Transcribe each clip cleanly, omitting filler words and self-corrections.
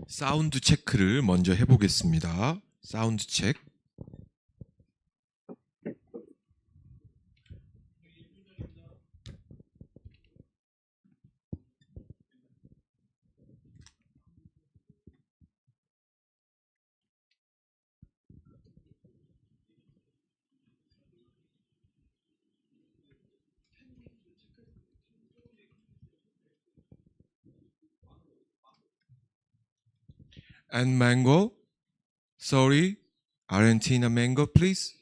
사운드 체크를 먼저 해보겠습니다. 사운드 체크. And mango, sorry, Argentina mango, please.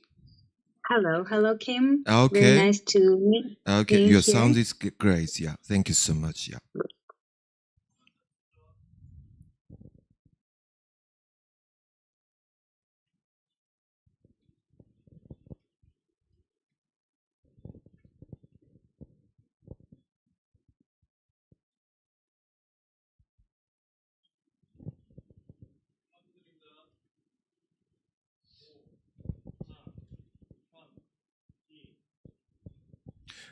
Hello, Kim. Okay. Very nice to meet Okay, you your here. sound is great. Yeah, thank you so much. Yeah.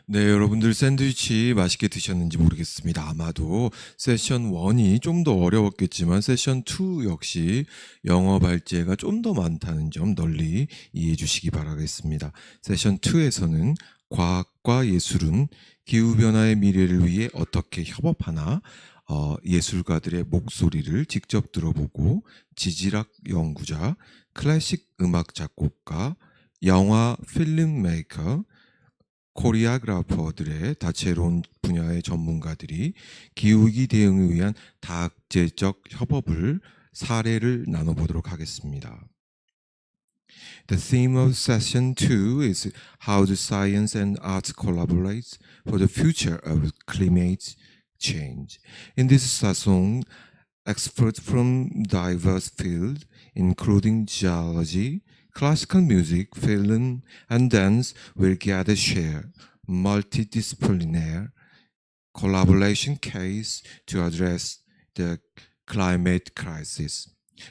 네, 여러분들 샌드위치 맛있게 드셨는지 모르겠습니다. 아마도 세션 1이 좀 더 어려웠겠지만 세션 2 역시 영어 발제가 좀 더 많다는 점 널리 이해해 주시기 바라겠습니다. 세션 2에서는 과학과 예술은 기후변화의 미래를 위해 어떻게 협업하나 예술가들의 목소리를 직접 들어보고 지질학 연구자, 클래식 음악 작곡가, 영화 필름메이커, 코리아그래퍼들의 다채로운 분야의 전문가들이 기후위기 대응을 위한 다각제적 협업을 사례를 나눠보도록 하겠습니다. The theme of session 2 is how the science and art collaborate for the future of climate change. In this session, experts from diverse fields, including geology, classical music, film, and dance will gather share multidisciplinary collaboration case to address the climate crisis.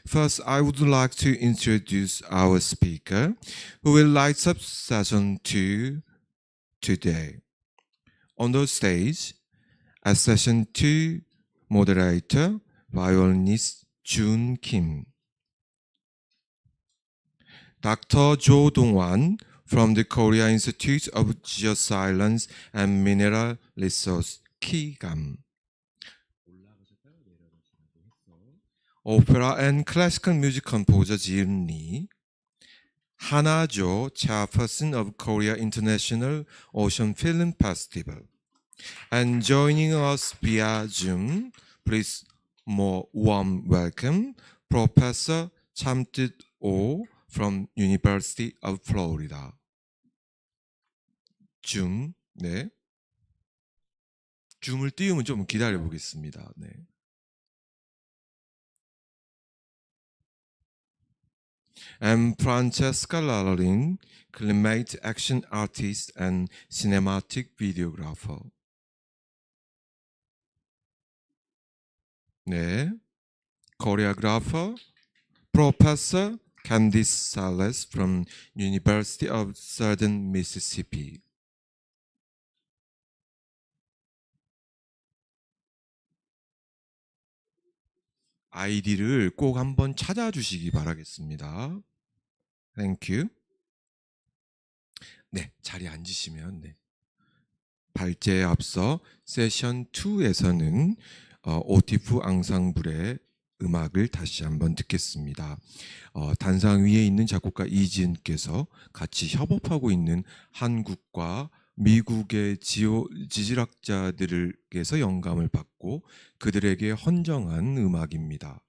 First, I would like to introduce our speaker, who will light up session 2 today. On the stage, as session 2 moderator, violinist Jun Kim. Dr. Jo Dong-wan from the Korea Institute of Geoscience and Mineral Resource, KIGAM. Opera and classical music composer Jin Lee. Hana-jo, chairperson of Korea International Ocean Film Festival. And joining us via Zoom, please more warm welcome, Professor Chamtit-oh from University of Florida. 줌, 네. 줌을 띄우면 좀 기다려 보겠습니다. 네. And Francesca Lallarin, climate action artist and cinematic videographer. 네. Choreographer, Professor Candice Salas from University of Southern Mississippi. 아이디를 꼭 한번 찾아주시기 바라겠습니다. Thank you. 네, 자리에 앉으시면 네. 발제에 앞서 세션 2에서는 ODTIF 앙상블의 음악을 다시 한번 듣겠습니다. 단상 위에 있는 작곡가 이지은께서 같이 협업하고 있는 한국과 미국의 지질학자들에게서 영감을 받고 그들에게 헌정한 음악입니다.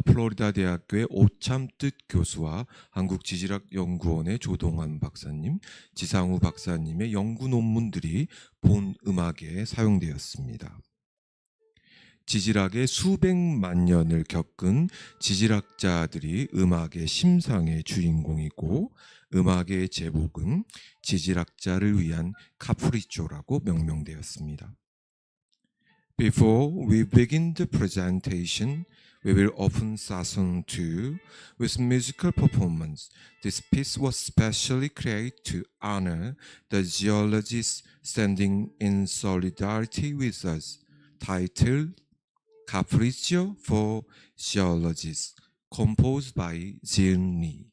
플로리다 대학교의 오참뜻 교수와 한국지질학연구원의 조동환 박사님, 지상우 박사님의 연구 논문들이 본 음악에 사용되었습니다. 지질학의 수백만 년을 겪은 지질학자들이 음악의 심상의 주인공이고 음악의 제목은 지질학자를 위한 카프리초라고 명명되었습니다. Before we begin the presentation, we will open session 2 with musical performance. This piece was specially created to honor the geologists standing in solidarity with us, titled Capriccio for Geologists, composed by Jian Lee.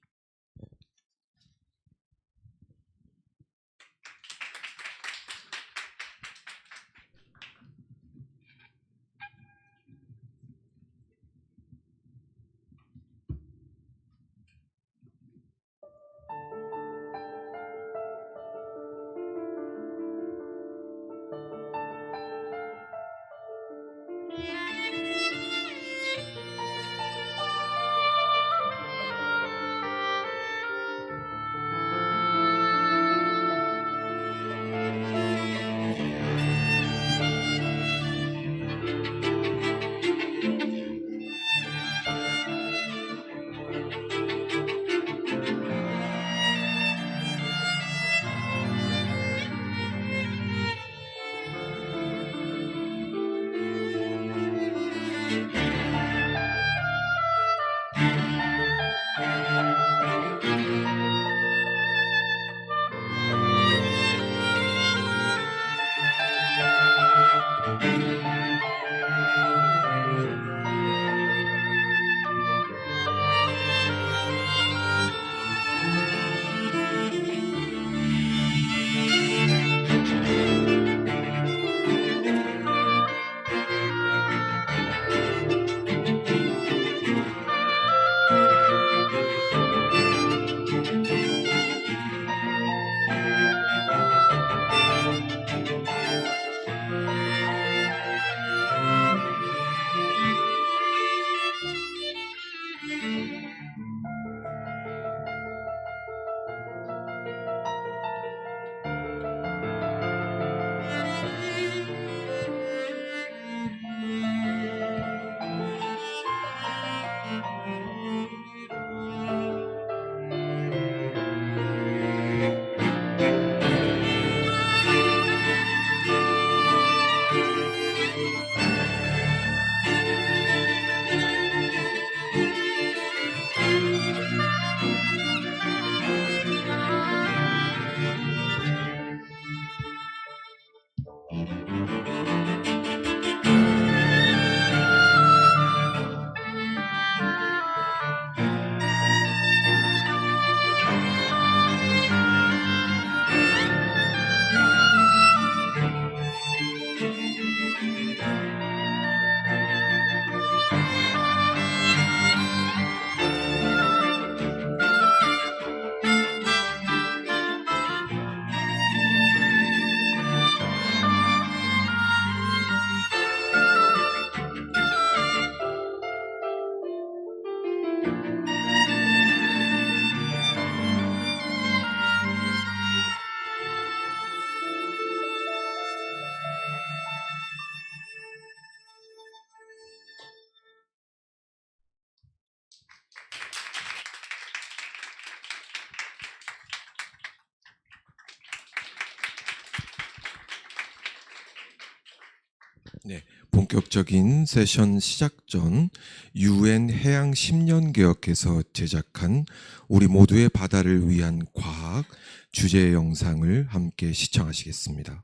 네, 본격적인 세션 시작 전 UN 해양 10년 개혁에서 제작한 우리 모두의 바다를 위한 과학 주제 영상을 함께 시청하시겠습니다.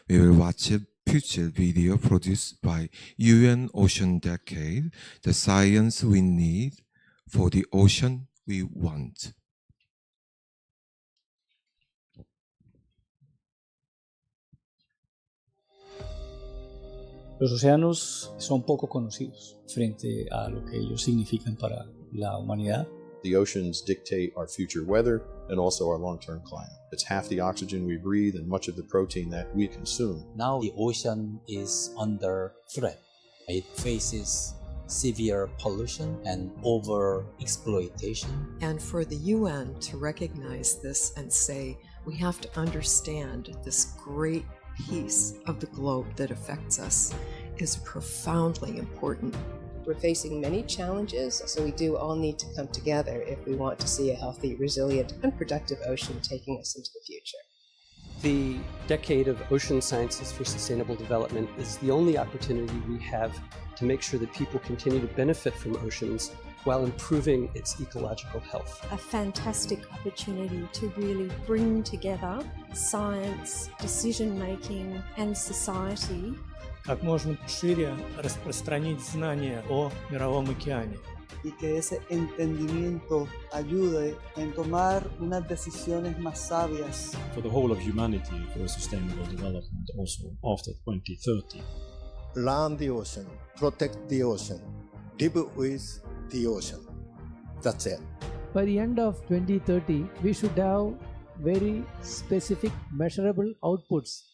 We will watch a future video produced by UN Ocean Decade, The Science We Need for the Ocean We Want. Los océanos son poco conocidos frente a lo que ellos significan para la humanidad. The oceans dictate our future weather and also our long-term climate. It's half the oxygen we breathe and much of the protein that we consume. Now the ocean is under threat. It faces severe pollution and over-exploitation. And for the UN to recognize this and say, we have to understand this great piece of the globe that affects us is profoundly important. We're facing many challenges, so we do all need to come together if we want to see a healthy, resilient, and productive ocean taking us into the future. The Decade of Ocean Sciences for Sustainable Development is the only opportunity we have to make sure that people continue to benefit from oceans while improving its ecological health. A fantastic opportunity to really bring together science, decision making and society как можно шире распространить знания о Мировом океане. Y que ese entendimiento ayude en tomar unas decisiones más sabias. For the whole of humanity for a sustainable development also after 2030. Learn the ocean, protect the ocean, live with the ocean. That's it. By the end of 2030, we should have very specific measurable outputs.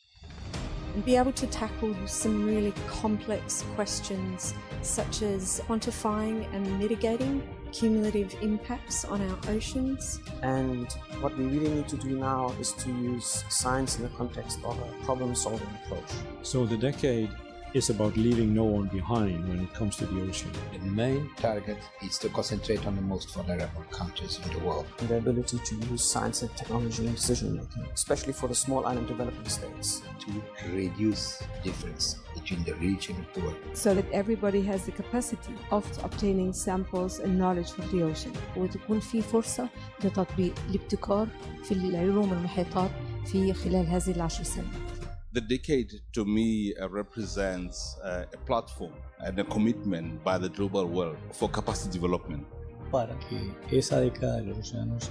And be able to tackle some really complex questions such as quantifying and mitigating cumulative impacts on our oceans. And what we really need to do now is to use science in the context of a problem-solving approach. So the decade is about leaving no one behind when it comes to the ocean. The main target is to concentrate on the most vulnerable countries in the world. And the ability to use science and technology in decision-making, especially for the small island developing states. To reduce difference between the rich and the poor. So that everybody has the capacity of obtaining samples and knowledge from the ocean. وتكون في فرصة لتطبيق الابتكار في العلوم المحيطات في خلال هذه العشر سنوات. The decade to me represents a platform and a commitment by the global world for capacity development. Para que esa década de los océanos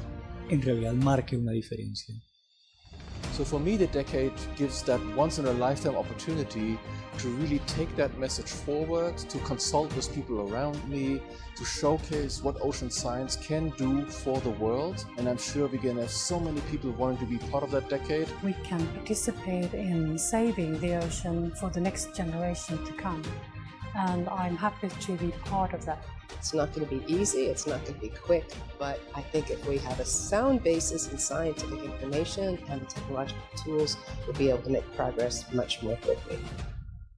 en realidad marque una diferencia. So for me, the decade gives that once-in-a-lifetime opportunity to really take that message forward, to consult with people around me, to showcase what ocean science can do for the world. And I'm sure we're going to have so many people wanting to be part of that decade. We can participate in saving the ocean for the next generation to come. And I'm happy to be part of that. It's not going to be easy, it's not going to be quick, but I think if we have a sound basis in scientific information and the technological tools, we'll be able to make progress much more quickly.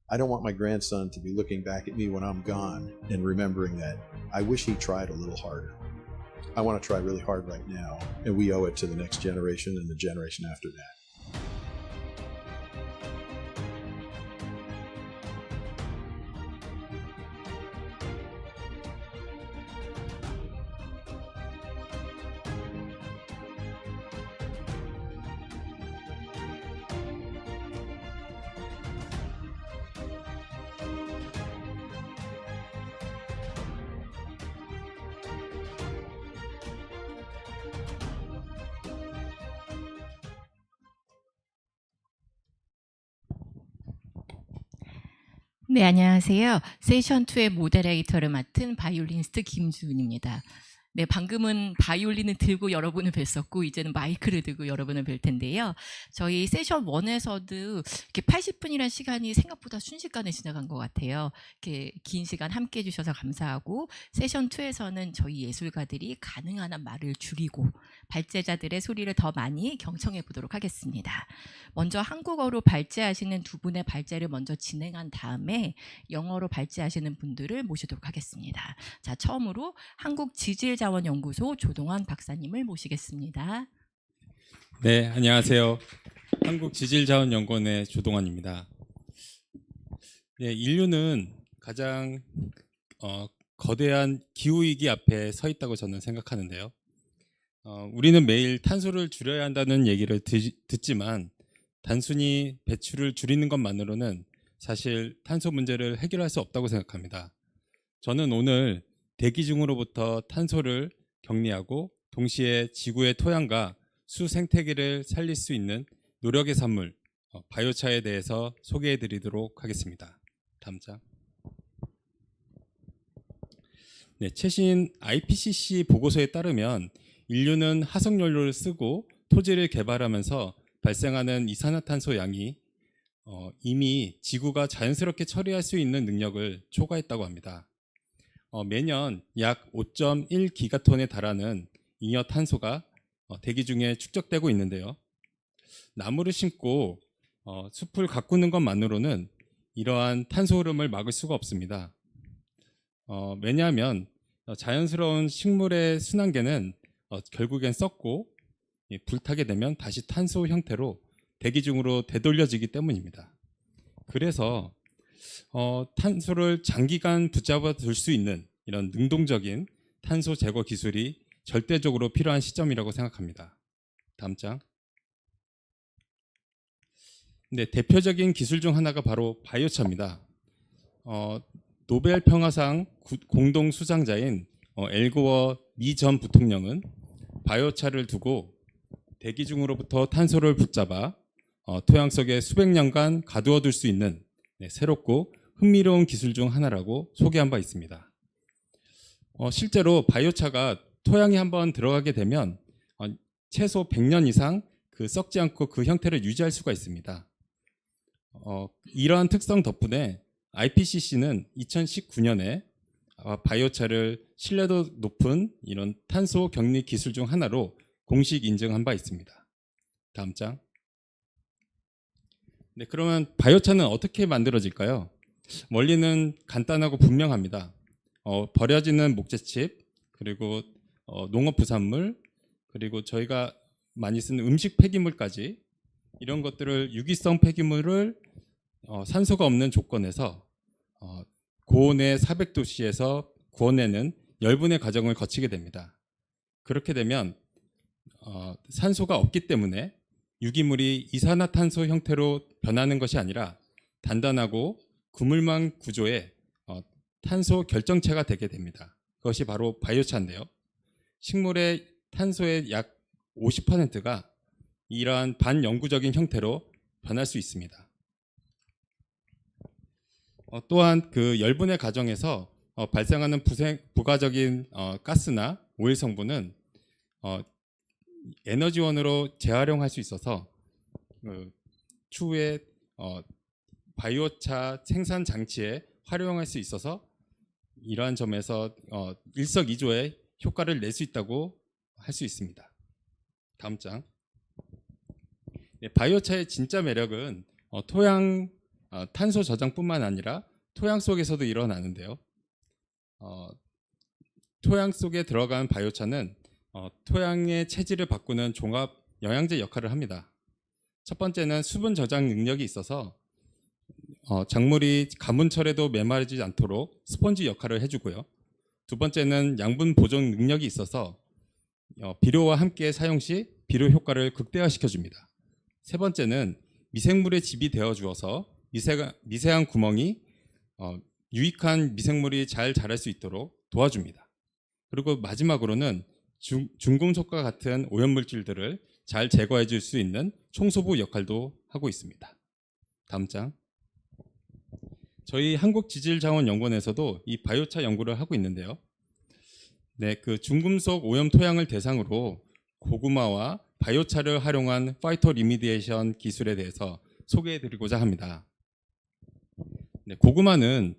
I don't want my grandson to be looking back at me when I'm gone and remembering that I wish he tried a little harder. I want to try really hard right now, and we owe it to the next generation and the generation after that. 네, 안녕하세요. 세션 2의 모데레이터를 맡은 바이올리니스트 김주은입니다. 네, 방금은 바이올린을 들고 여러분을 뵀었고 이제는 마이크를 들고 여러분을 뵐 텐데요. 저희 세션 1에서도 이렇게 80분이라는 시간이 생각보다 순식간에 지나간 것 같아요. 이렇게 긴 시간 함께 해주셔서 감사하고 세션 2에서는 저희 예술가들이 가능한 한 말을 줄이고 발제자들의 소리를 더 많이 경청해 보도록 하겠습니다. 먼저 한국어로 발제하시는 두 분의 발제를 먼저 진행한 다음에 영어로 발제하시는 분들을 모시도록 하겠습니다. 자, 처음으로 한국지질자원연구소 조동환 박사님을 모시겠습니다. 네, 안녕하세요. 한국지질자원연구원의 조동환입니다. 네, 인류는 가장 거대한 기후위기 앞에 서 있다고 저는 생각하는데요. 우리는 매일 탄소를 줄여야 한다는 얘기를 듣지만 단순히 배출을 줄이는 것만으로는 사실 탄소 문제를 해결할 수 없다고 생각합니다. 저는 오늘 대기 중으로부터 탄소를 격리하고 동시에 지구의 토양과 수 생태계를 살릴 수 있는 노력의 산물, 바이오차에 대해서 소개해 드리도록 하겠습니다. 다음 장. 네, 최신 IPCC 보고서에 따르면 인류는 화석연료를 쓰고 토지를 개발하면서 발생하는 이산화탄소 양이 이미 지구가 자연스럽게 처리할 수 있는 능력을 초과했다고 합니다. 매년 약 5.1 기가톤에 달하는 잉여 탄소가 대기 중에 축적되고 있는데요. 나무를 심고 숲을 가꾸는 것만으로는 이러한 탄소 흐름을 막을 수가 없습니다. 왜냐하면 자연스러운 식물의 순환계는 결국엔 썩고 불타게 되면 다시 탄소 형태로 대기 중으로 되돌려지기 때문입니다. 그래서 탄소를 장기간 붙잡아 둘 수 있는 이런 능동적인 탄소 제거 기술이 절대적으로 필요한 시점이라고 생각합니다. 다음 장. 네, 대표적인 기술 중 하나가 바로 바이오차입니다. 노벨 평화상 공동 수상자인 엘고어 미 전 부통령은 바이오차를 두고 대기 중으로부터 탄소를 붙잡아 토양 속에 수백 년간 가두어둘 수 있는 새롭고 흥미로운 기술 중 하나라고 소개한 바 있습니다. 실제로 바이오차가 토양에 한번 들어가게 되면 최소 100년 이상 썩지 않고 그 형태를 유지할 수가 있습니다. 이러한 특성 덕분에 IPCC는 2019년에 바이오차를 신뢰도 높은 이런 탄소 격리 기술 중 하나로 공식 인증한 바 있습니다. 다음 장. 네, 그러면 바이오차는 어떻게 만들어질까요? 원리는 간단하고 분명합니다. 버려지는 목재칩, 그리고 농업 부산물, 그리고 저희가 많이 쓰는 음식 폐기물까지 이런 것들을 유기성 폐기물을 산소가 없는 조건에서 고온의 400도씨에서 구워내는 열분의 과정을 거치게 됩니다. 그렇게 되면 산소가 없기 때문에 유기물이 이산화탄소 형태로 변하는 것이 아니라 단단하고 그물망 구조의 탄소 결정체가 되게 됩니다. 그것이 바로 바이오차인데요. 식물의 탄소의 약 50%가 이러한 반영구적인 형태로 변할 수 있습니다. 또한 그 열분의 과정에서 발생하는 부가적인 가스나 오일 성분은 에너지원으로 재활용할 수 있어서 추후에 바이오차 생산 장치에 활용할 수 있어서 이러한 점에서 일석이조의 효과를 낼 수 있다고 할 수 있습니다. 다음 장. 네, 바이오차의 진짜 매력은 토양 탄소 저장뿐만 아니라 토양 속에서도 일어나는데요. 토양 속에 들어간 바이오차는 토양의 체질을 바꾸는 종합 영양제 역할을 합니다. 첫 번째는 수분 저장 능력이 있어서 작물이 가문철에도 메마르지 않도록 스펀지 역할을 해주고요. 두 번째는 양분 보존 능력이 있어서 비료와 함께 사용 시 비료 효과를 극대화시켜줍니다. 세 번째는 미생물의 집이 되어 주어서 미세한 구멍이 유익한 미생물이 잘 자랄 수 있도록 도와줍니다. 그리고 마지막으로는 중금속과 같은 오염물질들을 잘 제거해 줄 수 있는 청소부 역할도 하고 있습니다. 다음 장. 저희 한국지질자원연구원에서도 이 바이오차 연구를 하고 있는데요. 네, 그 중금속 오염 토양을 대상으로 고구마와 바이오차를 활용한 파이토 리미디에이션 기술에 대해서 소개해 드리고자 합니다. 네, 고구마는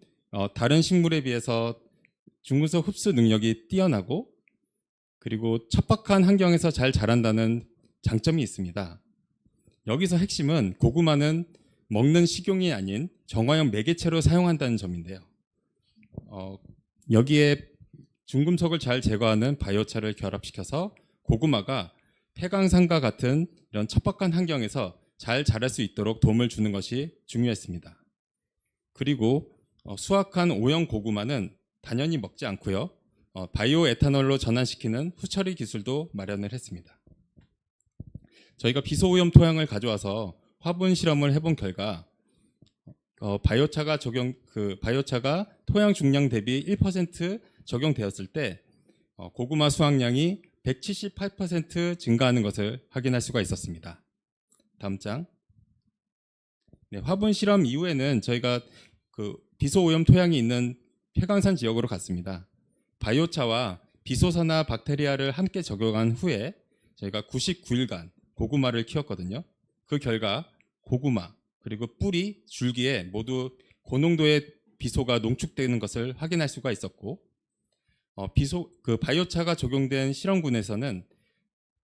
다른 식물에 비해서 중금속 흡수 능력이 뛰어나고 그리고 척박한 환경에서 잘 자란다는 장점이 있습니다. 여기서 핵심은 고구마는 먹는 식용이 아닌 정화형 매개체로 사용한다는 점인데요. 여기에 중금속을 잘 제거하는 바이오차를 결합시켜서 고구마가 폐광산과 같은 이런 척박한 환경에서 잘 자랄 수 있도록 도움을 주는 것이 중요했습니다. 그리고 수확한 오염 고구마는 단연히 먹지 않고요. 바이오 에탄올로 전환시키는 후처리 기술도 마련을 했습니다. 저희가 비소오염 토양을 가져와서 화분 실험을 해본 결과 바이오차가 토양 중량 대비 1% 적용되었을 때 고구마 수확량이 178% 증가하는 것을 확인할 수가 있었습니다. 다음 장. 네, 화분 실험 이후에는 저희가 그 비소오염 토양이 있는 폐광산 지역으로 갔습니다. 바이오차와 비소산화 박테리아를 함께 적용한 후에 저희가 99일간 고구마를 키웠거든요. 그 결과 고구마 그리고 뿌리, 줄기에 모두 고농도의 비소가 농축되는 것을 확인할 수가 있었고 그 바이오차가 적용된 실험군에서는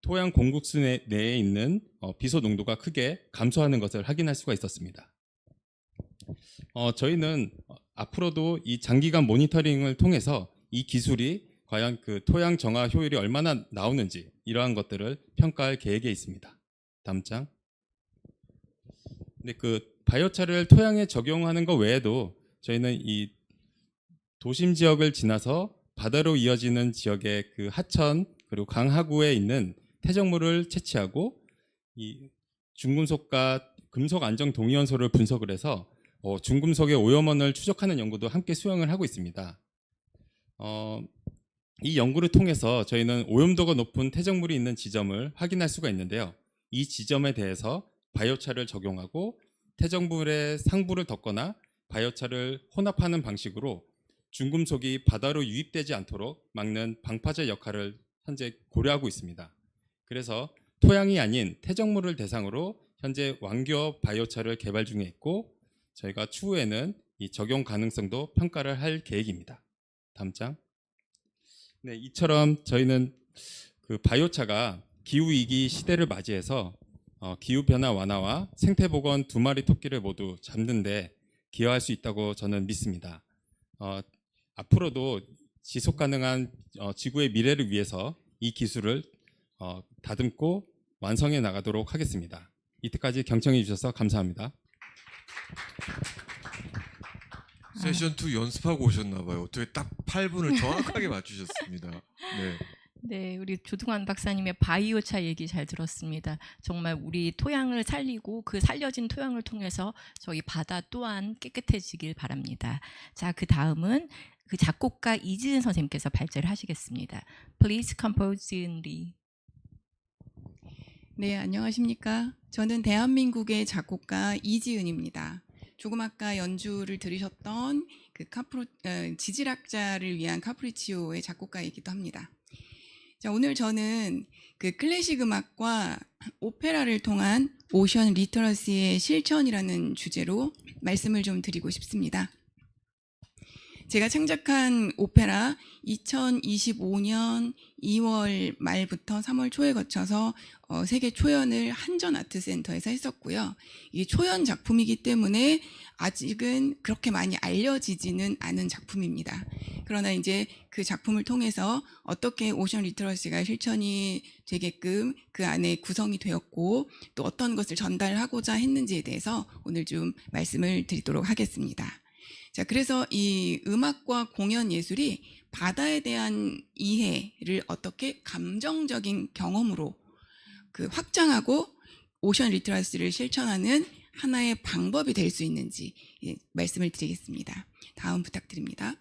토양 공국수 내에 있는 비소 농도가 크게 감소하는 것을 확인할 수가 있었습니다. 저희는 앞으로도 이 장기간 모니터링을 통해서 이 기술이 과연 그 토양 정화 효율이 얼마나 나오는지 이러한 것들을 평가할 계획에 있습니다. 다음 장. 네, 그 바이오차를 토양에 적용하는 것 외에도 저희는 이 도심 지역을 지나서 바다로 이어지는 지역의 그 하천 그리고 강 하구에 있는 퇴적물을 채취하고 이 중금속과 금속 안정 동위원소를 분석을 해서 중금속의 오염원을 추적하는 연구도 함께 수행을 하고 있습니다. 이 연구를 통해서 저희는 오염도가 높은 퇴적물이 있는 지점을 확인할 수가 있는데요. 이 지점에 대해서 바이오차를 적용하고 퇴적물의 상부를 덮거나 바이오차를 혼합하는 방식으로 중금속이 바다로 유입되지 않도록 막는 방파제 역할을 현재 고려하고 있습니다. 그래서 토양이 아닌 퇴적물을 대상으로 현재 완교 바이오차를 개발 중에 있고 저희가 추후에는 이 적용 가능성도 평가를 할 계획입니다. 다음 장. 네, 이처럼 저희는 그 바이오차가 기후위기 시대를 맞이해서 기후변화 완화와 생태복원 두 마리 토끼를 모두 잡는 데 기여할 수 있다고 저는 믿습니다. 앞으로도 지속가능한 지구의 미래를 위해서 이 기술을 다듬고 완성해 나가도록 하겠습니다. 이때까지 경청해 주셔서 감사합니다. 세션 2 연습하고 오셨나 봐요. 어떻게 딱 8분을 정확하게 맞추셨습니다. 네. 네, 우리 조동환 박사님의 바이오차 얘기 잘 들었습니다. 정말 우리 토양을 살리고 그 살려진 토양을 통해서 저희 바다 또한 깨끗해지길 바랍니다. 자, 그 다음은 그 작곡가 이지은 선생님께서 발제를 하시겠습니다. Please compose 지은리. 네, 안녕하십니까. 저는 대한민국의 작곡가 이지은입니다. 조금 아까 연주를 들으셨던 그 지질학자를 위한 카프리치오의 작곡가이기도 합니다. 자, 오늘 저는 그 클래식 음악과 오페라를 통한 오션 리터러시의 실천이라는 주제로 말씀을 좀 드리고 싶습니다. 제가 창작한 오페라 2025년 2월 말부터 3월 초에 거쳐서 세계 초연을 한전 아트센터에서 했었고요. 이게 초연 작품이기 때문에 아직은 그렇게 많이 알려지지는 않은 작품입니다. 그러나 이제 그 작품을 통해서 어떻게 오션 리터러시가 실천이 되게끔 그 안에 구성이 되었고 또 어떤 것을 전달하고자 했는지에 대해서 오늘 좀 말씀을 드리도록 하겠습니다. 자, 그래서 이 음악과 공연 예술이 바다에 대한 이해를 어떻게 감정적인 경험으로 그 확장하고 오션 리터러시를 실천하는 하나의 방법이 될 수 있는지 말씀을 드리겠습니다. 다음 부탁드립니다.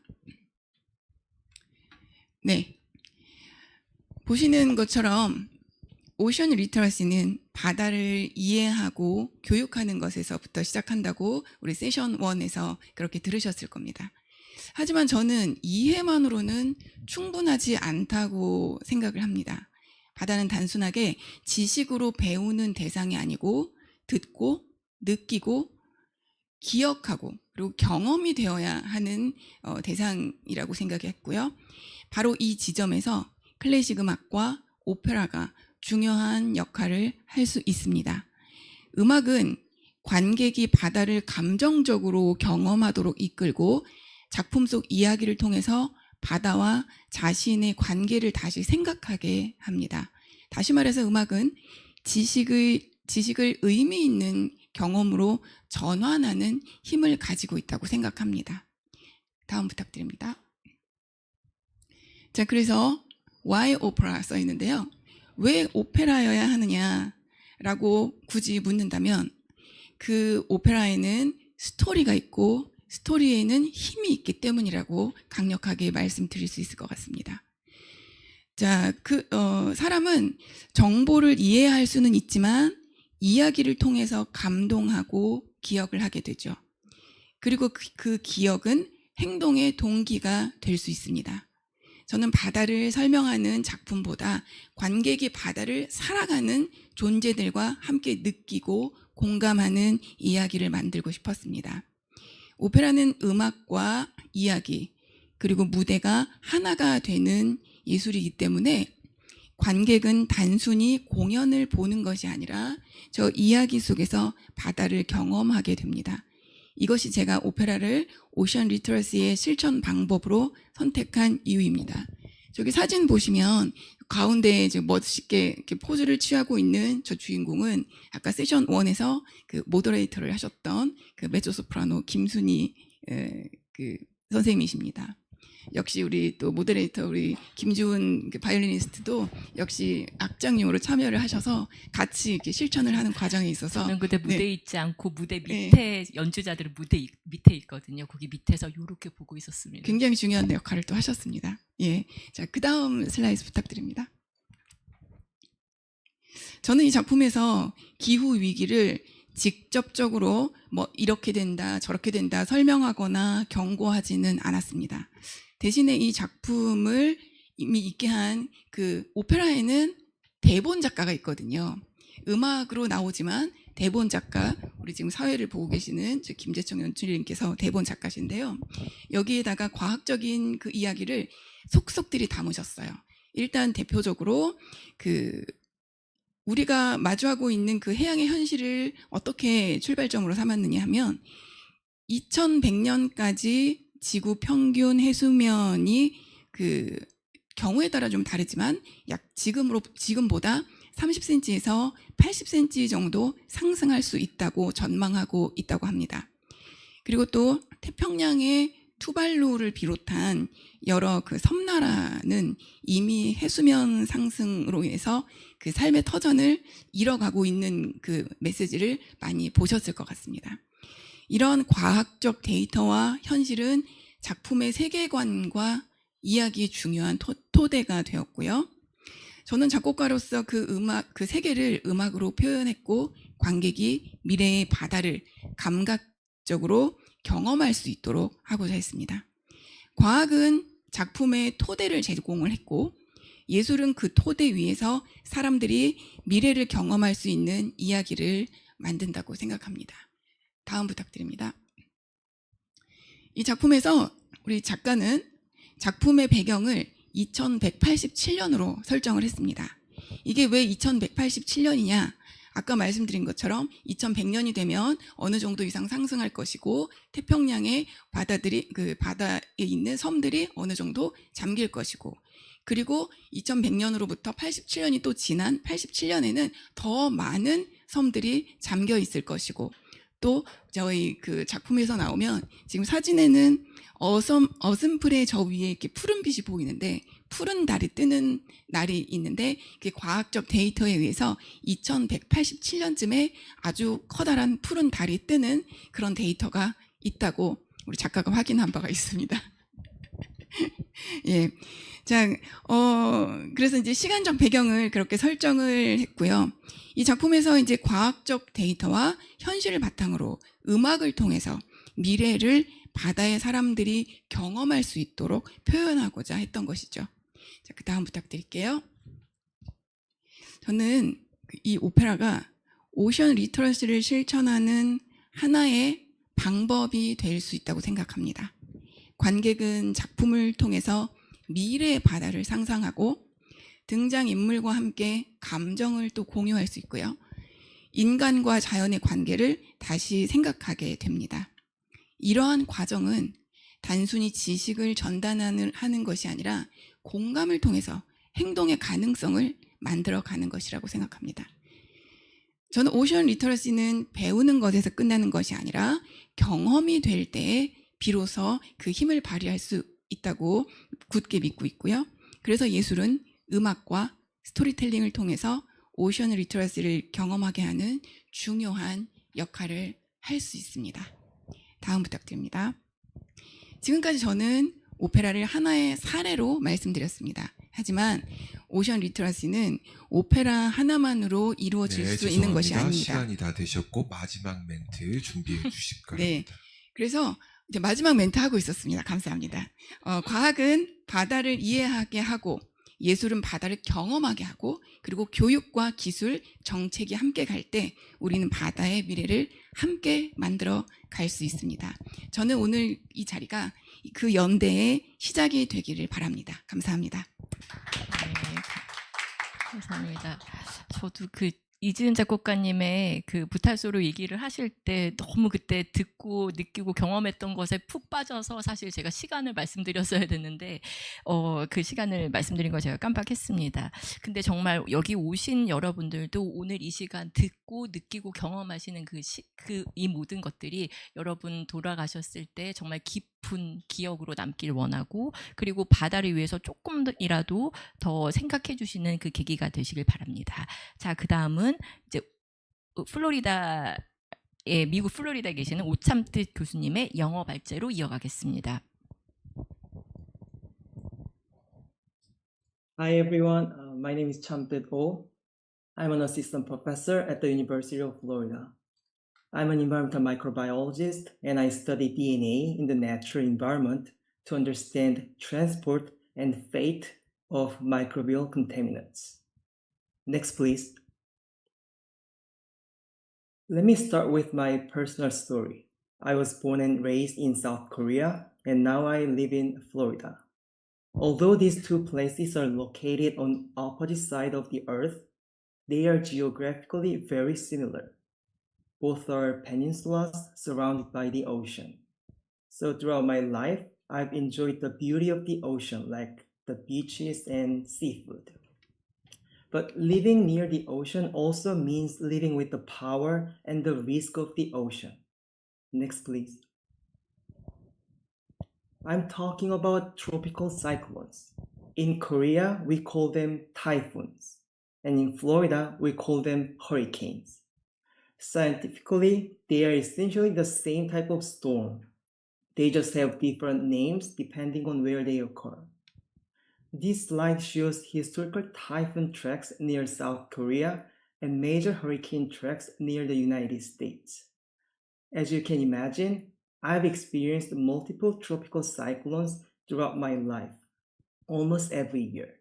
네, 보시는 것처럼 오션 리터러시는 바다를 이해하고 교육하는 것에서부터 시작한다고 우리 세션 1에서 그렇게 들으셨을 겁니다. 하지만 저는 이해만으로는 충분하지 않다고 생각을 합니다. 바다는 단순하게 지식으로 배우는 대상이 아니고 듣고 느끼고 기억하고 그리고 경험이 되어야 하는 대상이라고 생각했고요. 바로 이 지점에서 클래식 음악과 오페라가 중요한 역할을 할 수 있습니다. 음악은 관객이 바다를 감정적으로 경험하도록 이끌고 작품 속 이야기를 통해서 바다와 자신의 관계를 다시 생각하게 합니다. 다시 말해서 음악은 지식을 의미 있는 경험으로 전환하는 힘을 가지고 있다고 생각합니다. 다음 부탁드립니다. 자, 그래서 Why Opera 써 있는데요. 왜 오페라여야 하느냐라고 굳이 묻는다면 그 오페라에는 스토리가 있고 스토리에는 힘이 있기 때문이라고 강력하게 말씀드릴 수 있을 것 같습니다. 자, 사람은 정보를 이해할 수는 있지만 이야기를 통해서 감동하고 기억을 하게 되죠. 그리고 그 기억은 행동의 동기가 될 수 있습니다. 저는 바다를 설명하는 작품보다 관객이 바다를 살아가는 존재들과 함께 느끼고 공감하는 이야기를 만들고 싶었습니다. 오페라는 음악과 이야기 그리고 무대가 하나가 되는 예술이기 때문에 관객은 단순히 공연을 보는 것이 아니라 저 이야기 속에서 바다를 경험하게 됩니다. 이것이 제가 오페라를 오션 리터러시의 실천 방법으로 선택한 이유입니다. 저기 사진 보시면 가운데 이제 멋있게 이렇게 포즈를 취하고 있는 저 주인공은 아까 세션 1에서 그 모더레이터를 하셨던 그 메조소프라노 김순희 그 선생님이십니다. 역시 우리 또 모데레이터 우리 김주은 바이올리니스트도 역시 악장용으로 참여를 하셔서 같이 이렇게 실천을 하는 과정에 있어서 저는 그때 무대에 네. 있지 않고 무대 밑에 네. 연주자들은 무대 밑에 있거든요. 거기 밑에서 이렇게 보고 있었습니다. 굉장히 중요한 역할을 또 하셨습니다. 예, 자, 그 다음 슬라이드 부탁드립니다. 저는 이 작품에서 기후 위기를 직접적으로 뭐 이렇게 된다 저렇게 된다 설명하거나 경고하지는 않았습니다. 대신에 이 작품을 이미 있게 한 그 오페라에는 대본 작가가 있거든요. 음악으로 나오지만 대본 작가, 우리 지금 사회를 보고 계시는 김재청 연출님께서 대본 작가신데요. 여기에다가 과학적인 그 이야기를 속속들이 담으셨어요. 일단 대표적으로 우리가 마주하고 있는 그 해양의 현실을 어떻게 출발점으로 삼았느냐 하면 2100년까지 지구 평균 해수면이 그 경우에 따라 좀 다르지만 약 지금보다 30cm에서 80cm 정도 상승할 수 있다고 전망하고 있다고 합니다. 그리고 또 태평양의 투발루를 비롯한 여러 그 섬나라는 이미 해수면 상승으로 인해서 그 삶의 터전을 잃어가고 있는 그 메시지를 많이 보셨을 것 같습니다. 이런 과학적 데이터와 현실은 작품의 세계관과 이야기의 중요한 토대가 되었고요. 저는 작곡가로서 그 세계를 음악으로 표현했고 관객이 미래의 바다를 감각적으로 경험할 수 있도록 하고자 했습니다. 과학은 작품의 토대를 제공을 했고 예술은 그 토대 위에서 사람들이 미래를 경험할 수 있는 이야기를 만든다고 생각합니다. 다음 부탁드립니다. 이 작품에서 우리 작가는 작품의 배경을 2187년으로 설정을 했습니다. 이게 왜 2187년이냐? 아까 말씀드린 것처럼 2100년이 되면 어느 정도 이상 상승할 것이고 태평양의 바다에 있는 섬들이 어느 정도 잠길 것이고 그리고 2100년으로부터 87년이 또 지난 87년에는 더 많은 섬들이 잠겨 있을 것이고 또 저희 그 작품에서 나오면 지금 사진에는 어슴풀의 저 위에 이렇게 푸른 빛이 보이는데 푸른 달이 뜨는 날이 있는데 그게 과학적 데이터에 의해서 2187년쯤에 아주 커다란 푸른 달이 뜨는 그런 데이터가 있다고 우리 작가가 확인한 바가 있습니다. 예. 자, 그래서 이제 시간적 배경을 그렇게 설정을 했고요. 이 작품에서 이제 과학적 데이터와 현실을 바탕으로 음악을 통해서 미래를 바다의 사람들이 경험할 수 있도록 표현하고자 했던 것이죠. 자, 그 다음 부탁드릴게요. 저는 이 오페라가 오션 리터러시를 실천하는 하나의 방법이 될 수 있다고 생각합니다. 관객은 작품을 통해서 미래의 바다를 상상하고 등장인물과 함께 감정을 또 공유할 수 있고요. 인간과 자연의 관계를 다시 생각하게 됩니다. 이러한 과정은 단순히 지식을 전달하는 것이 아니라 공감을 통해서 행동의 가능성을 만들어가는 것이라고 생각합니다. 저는 오션 리터러시는 배우는 것에서 끝나는 것이 아니라 경험이 될 때에 비로소 그 힘을 발휘할 수 있다고 굳게 믿고 있고요. 그래서 예술은 음악과 스토리텔링을 통해서 오션 리터러시를 경험하게 하는 중요한 역할을 할 수 있습니다. 다음 부탁드립니다. 지금까지 저는 오페라를 하나의 사례로 말씀드렸습니다. 하지만 오션 리터러시는 오페라 하나만으로 이루어질 수 있는 것이 아닙니다. 시간이 다 되셨고 마지막 멘트 준비해 주실 거예요. 네, 그래서 이제 마지막 멘트 하고 있었습니다. 감사합니다. 과학은 바다를 이해하게 하고 예술은 바다를 경험하게 하고 그리고 교육과 기술, 정책이 함께 갈 때 우리는 바다의 미래를 함께 만들어 갈 수 있습니다. 저는 오늘 이 자리가 그 연대의 시작이 되기를 바랍니다. 감사합니다. 네, 감사합니다. 저도 이지은 작곡가님의 그 부탈소로 얘기를 하실 때 너무 그때 듣고 느끼고 경험했던 것에 푹 빠져서 사실 제가 시간을 말씀드렸어야 됐는데 그 시간을 말씀드린 거 제가 깜빡했습니다. 근데 정말 여기 오신 여러분들도 오늘 이 시간 듣고 보고 느끼고 경험하시는 이 모든 것들이 여러분 돌아가셨을 때 정말 깊은 기억으로 남길 원하고, 그리고 바다를 위해서 조금이라도 더 생각해 주시는 그 계기가 되시길 바랍니다. 자, 그 다음은 이제 미국 플로리다에 계시는 오참뜻 교수님의 영어 발제로 이어가겠습니다. Hi everyone, my name is Chamtit Oh. I'm an assistant professor at the University of Florida. I'm an environmental microbiologist and I study DNA in the natural environment to understand transport and fate of microbial contaminants. Next, please. Let me start with my personal story. I was born and raised in South Korea and now I live in Florida. Although these two places are located on opposite sides of the earth, they are geographically very similar. Both are peninsulas surrounded by the ocean. So throughout my life, I've enjoyed the beauty of the ocean, like the beaches and seafood. But living near the ocean also means living with the power and the risk of the ocean. Next, please. I'm talking about tropical cyclones. In Korea, we call them typhoons. And in Florida, we call them hurricanes. Scientifically, they are essentially the same type of storm. They just have different names depending on where they occur. This slide shows historical typhoon tracks near South Korea and major hurricane tracks near the United States. As you can imagine, I've experienced multiple tropical cyclones throughout my life, almost every year.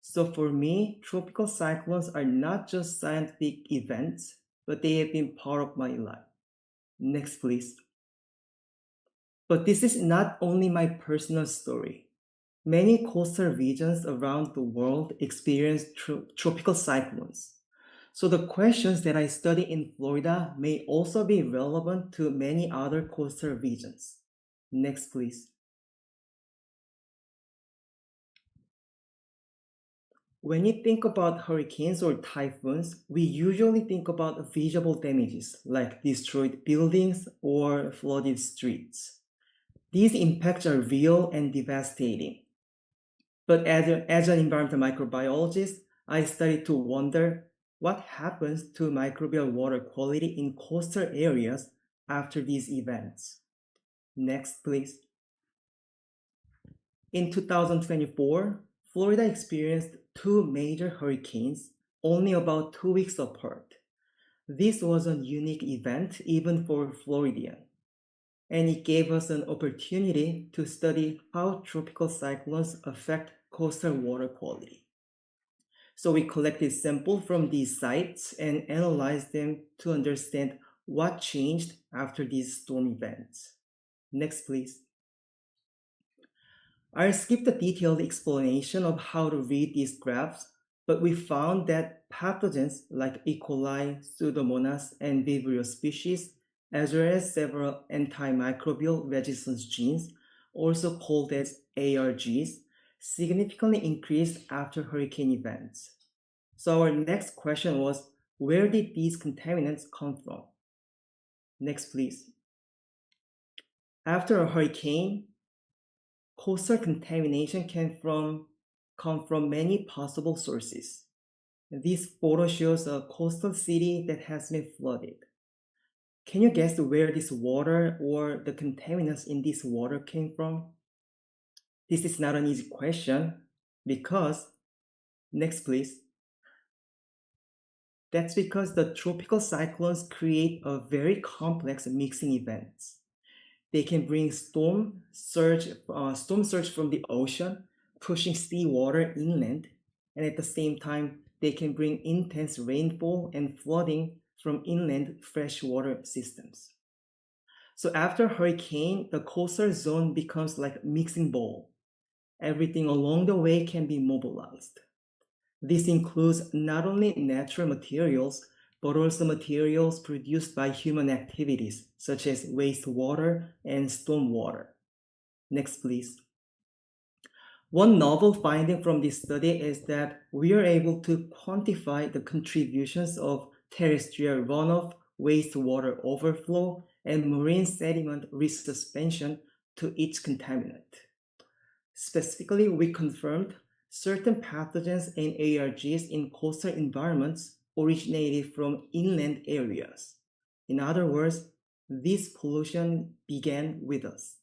So for me, tropical cyclones are not just scientific events, but they have been part of my life. Next, please. But this is not only my personal story. Many coastal regions around the world experience tropical cyclones. So the questions that I study in Florida may also be relevant to many other coastal regions. Next, please. When you think about hurricanes or typhoons, we usually think about visible damages like destroyed buildings or flooded streets. These impacts are real and devastating. But as an environmental microbiologist, I started to wonder what happens to microbial water quality in coastal areas after these events. Next, please. In 2024, Florida experienced two major hurricanes only about 2 weeks apart. This was a unique event even for Floridians, and it gave us an opportunity to study how tropical cyclones affect coastal water quality. So we collected samples from these sites and analyzed them to understand what changed after these storm events. Next, please. I'll skip the detailed explanation of how to read these graphs, but we found that pathogens like E. coli, Pseudomonas, and Vibrio species, as well as several antimicrobial resistance genes, also called as ARGs, significantly increased after hurricane events. So our next question was, where did these contaminants come from? Next, please. After a hurricane, coastal contamination can come from many possible sources. This photo shows a coastal city that has been flooded. Can you guess where this water or the contaminants in this water came from? This is not an easy question because, next please. That's because the tropical cyclones create a very complex mixing events. They can bring storm surge from the ocean, pushing seawater inland, and at the same time, they can bring intense rainfall and flooding from inland freshwater systems. So after hurricane, the coastal zone becomes like a mixing bowl. Everything along the way can be mobilized. This includes not only natural materials, but also materials produced by human activities, such as wastewater and stormwater. Next, please. One novel finding from this study is that we are able to quantify the contributions of terrestrial runoff, wastewater overflow, and marine sediment resuspension to each contaminant. Specifically, we confirmed certain pathogens and ARGs in coastal environments originated from inland areas. In other words, this pollution began with us.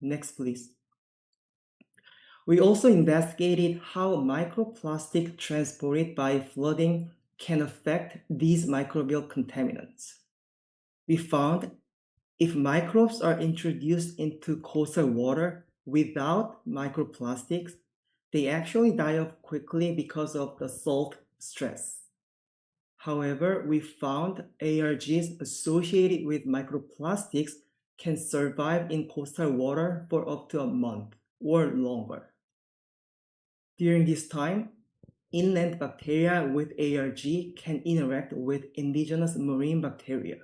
Next, please. We also investigated how microplastic transported by flooding can affect these microbial contaminants. We found if microbes are introduced into coastal water without microplastics, they actually die off quickly because of the salt stress. However, we found ARGs associated with microplastics can survive in coastal water for up to a month or longer. During this time, inland bacteria with ARG can interact with indigenous marine bacteria.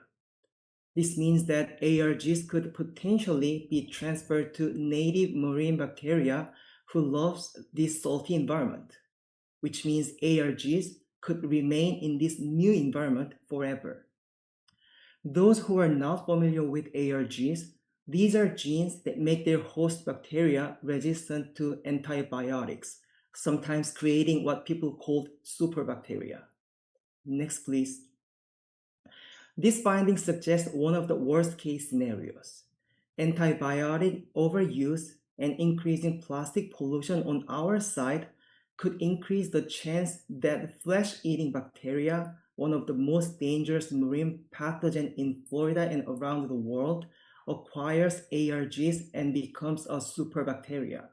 This means that ARGs could potentially be transferred to native marine bacteria who loves this salty environment, which means ARGs could remain in this new environment forever. Those who are not familiar with ARGs, these are genes that make their host bacteria resistant to antibiotics, sometimes creating what people call superbacteria. Next, please. This finding suggests one of the worst case scenarios. Antibiotic overuse and increasing plastic pollution on our side could increase the chance that flesh-eating bacteria, one of the most dangerous marine pathogens in Florida and around the world, acquires ARGs and becomes a superbacteria.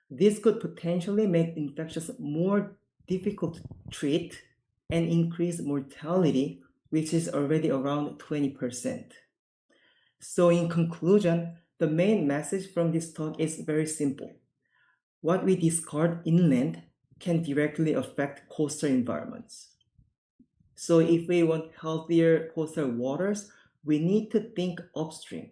This could potentially make infections more difficult to treat and increase mortality, which is already around 20%. So in conclusion, the main message from this talk is very simple. What we discard inland can directly affect coastal environments. So if we want healthier coastal waters, we need to think upstream.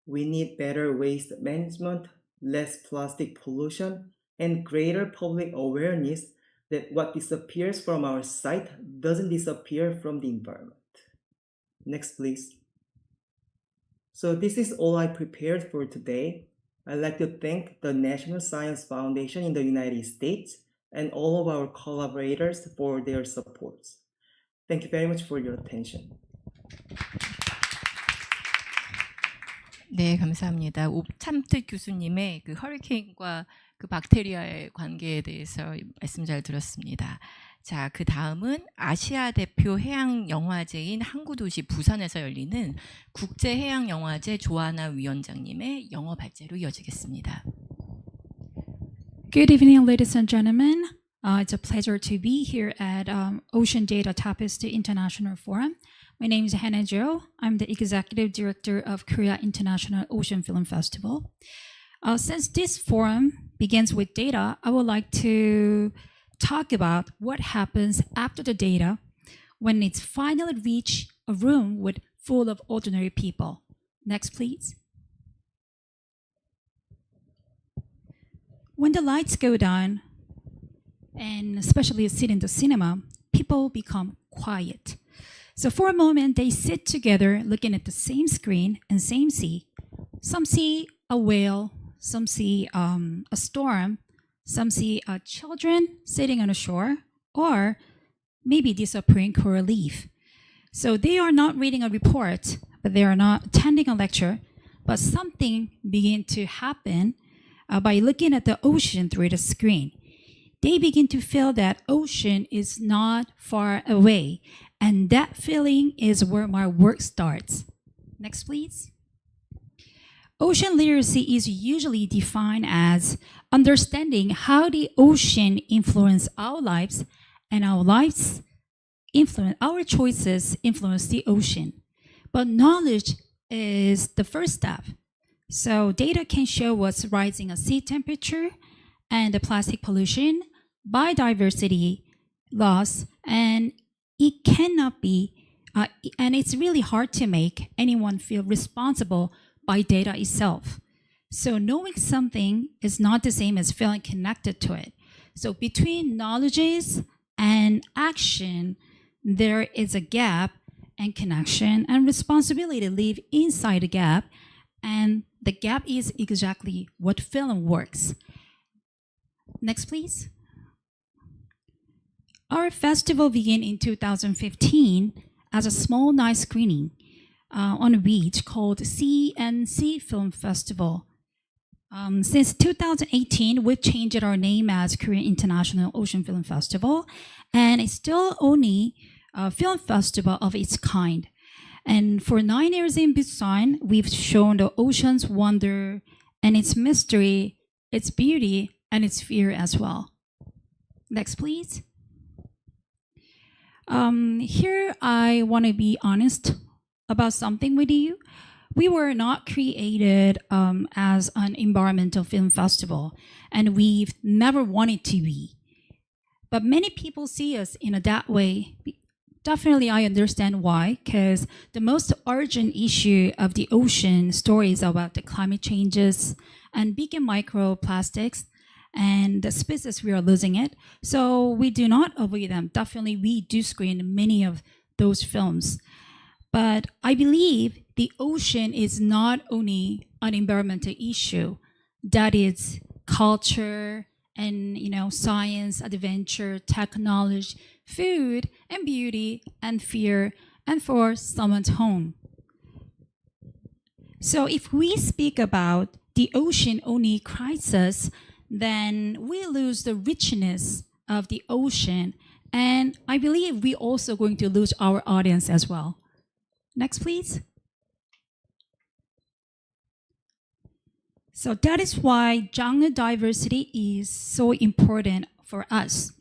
We need better waste management, less plastic pollution, and greater public awareness that what disappears from our site doesn't disappear from the environment. Next, please. So this is all I prepared for today. I'd like to thank the National Science Foundation in the United States and all of our collaborators for their support. Thank you very much for your attention. 네, 감사합니다. 옵참트 교수님의 그 허리케인과 그 박테리아의 관계에 대해서 말씀 잘 들었습니다. 자, 그 다음은 아시아 대표 해양 영화제인 항구도시 부산에서 열리는 국제 해양 영화제 조아나 위원장님의 영어 발제로 이어지겠습니다. Good evening, ladies and gentlemen. It's a pleasure to be here at Ocean Data Tapestry International Forum. My name is Hannah Jo. I'm the Executive Director of Korea International Ocean Film Festival. Since this forum begins with data, I would like to talk about what happens after the data when it's finally reached a room full of ordinary people. Next, please. When the lights go down, and especially sit in the cinema, people become quiet. So for a moment, they sit together looking at the same screen and same sea. Some see a whale, some see a storm, some see children sitting on a shore, or maybe disappearing coral reef. So they are not reading a report, but they are not attending a lecture, but something begin to happen by looking at the ocean through the screen. They begin to feel that ocean is not far away, and that feeling is where my work starts. Next, please. Ocean literacy is usually defined as understanding how the ocean influences our lives, and our lives influence our choices influence the ocean. But knowledge is the first step. So data can show us rising of sea temperature and the plastic pollution, biodiversity loss, and it cannot be, and it's really hard to make anyone feel responsible by data itself. So knowing something is not the same as feeling connected to it. So between knowledges and action, there is a gap, and connection and responsibility live inside the gap, and the gap is exactly what film works. Next, please. Our festival began in 2015 as a small night screening on a beach called CNC Film Festival. Since 2018, we've changed our name as Korean International Ocean Film Festival, and it's still only a film festival of its kind. And for 9 years in Busan, we've shown the ocean's wonder and its mystery, its beauty, and its fear as well. Next, please. Here I want to be honest about something with you. We were not created as an environmental film festival, and we've never wanted to be. But many people see us in that way. Definitely, I understand why, because the most urgent issue of the ocean stories about the climate changes and big and microplastics and the species we are losing it. So we do not avoid them. Definitely, we do screen many of those films. But I believe the ocean is not only an environmental issue, that is culture and science, adventure, technology, food and beauty and fear, and for someone's home. So if we speak about the ocean only crisis, then we lose the richness of the ocean, and I believe we're also going to lose our audience as well. Next, please. So that is why genre diversity is so important for us.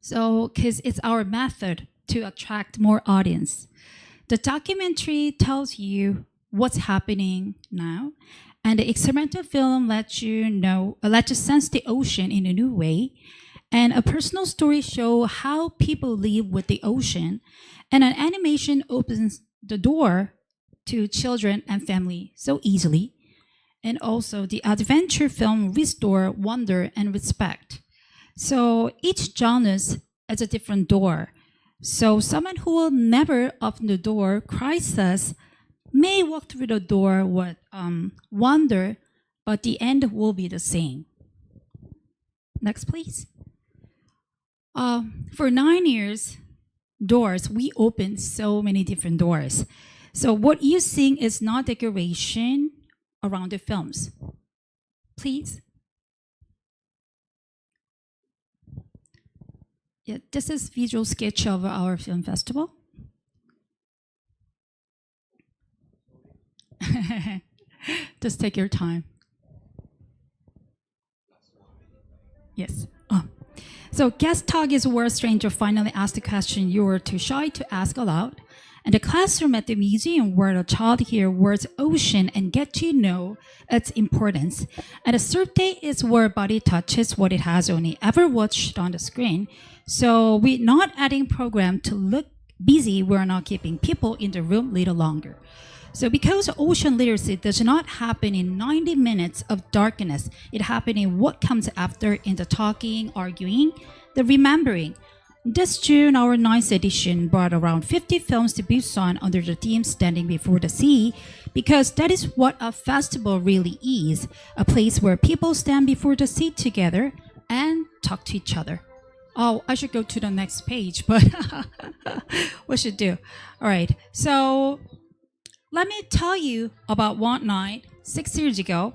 So, because it's our method to attract more audience. The documentary tells you what's happening now, and the experimental film lets you sense the ocean in a new way, and a personal story show how people live with the ocean, and an animation opens the door to children and family so easily. And also the adventure film restore wonder and respect. So each genre is a different door. So someone who will never open the door crisis may walk through the door with wonder, but the end will be the same. Next, please. For 9 years, we opened so many different doors. So what you see is not decoration around the films. Please. Yeah, this is visual sketch of our film festival. Just take your time. Yes. So guest talk is where a stranger finally asks the question you were too shy to ask aloud. And the classroom at the museum where the child hears words ocean and get to know its importance. And the surf day is where body touches what it has only ever watched on the screen. So we're not adding program to look busy, we're not keeping people in the room a little longer. So because ocean literacy does not happen in 90 minutes of darkness, it happens in what comes after, in the talking, arguing, the remembering. This June, our 9th edition brought around 50 films to Busan under the theme Standing Before the Sea, because that is what a festival really is, a place where people stand before the sea together and talk to each other. Oh, I should go to the next page, but what should do? All right, so let me tell you about one night 6 years ago.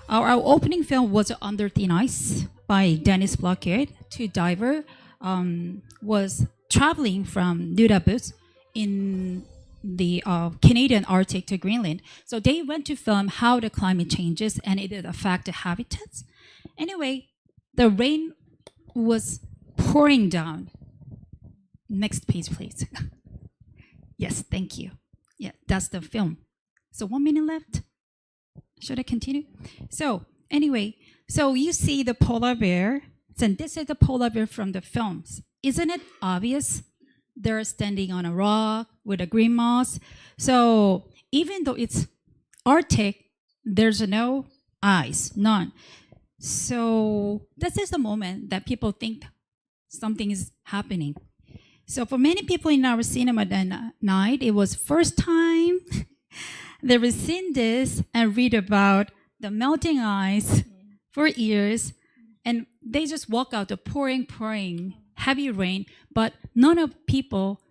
Our opening film was Under Thin Ice by Dennis Blockhead. Two divers was traveling from Nunavut in the Canadian Arctic to Greenland. So they went to film how the climate changes and it affect the habitats. Anyway, the rain was pouring down. Next page, please. Yes, thank you. Yeah, that's the film. So 1 minute left. Should I continue? So anyway, so you see the polar bear. And this is the polar bear from the films. Isn't it obvious? They're standing on a rock with a green moss. So even though it's Arctic, there's no ice, none. So this is the moment that people think something is happening. So for many people in our cinema that night, it was first time they've seen this and read about the melting ice for years, and they just walk out the pouring, heavy rain, but none of people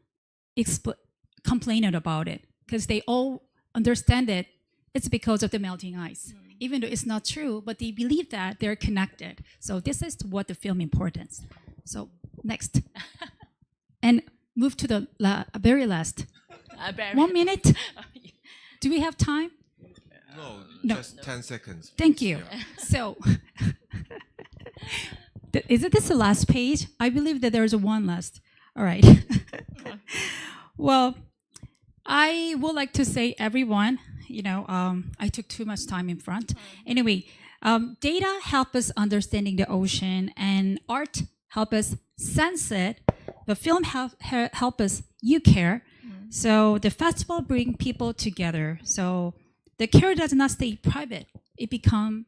complained about it because they all understand it. It's because of the melting ice. Even though it's not true, but they believe that they're connected. So this is what the film importance. So next. And move to the very last. 1 minute. Do we have time? No, just 10 seconds. Thank you. Yeah. So, isn't this the last page? I believe that there's one last. All right. Well, I would like to say everyone, I took too much time in front. Anyway, data help us understanding the ocean, and art help us sense it. The film help us you care. So the festival bring people together. So the care does not stay private. It become,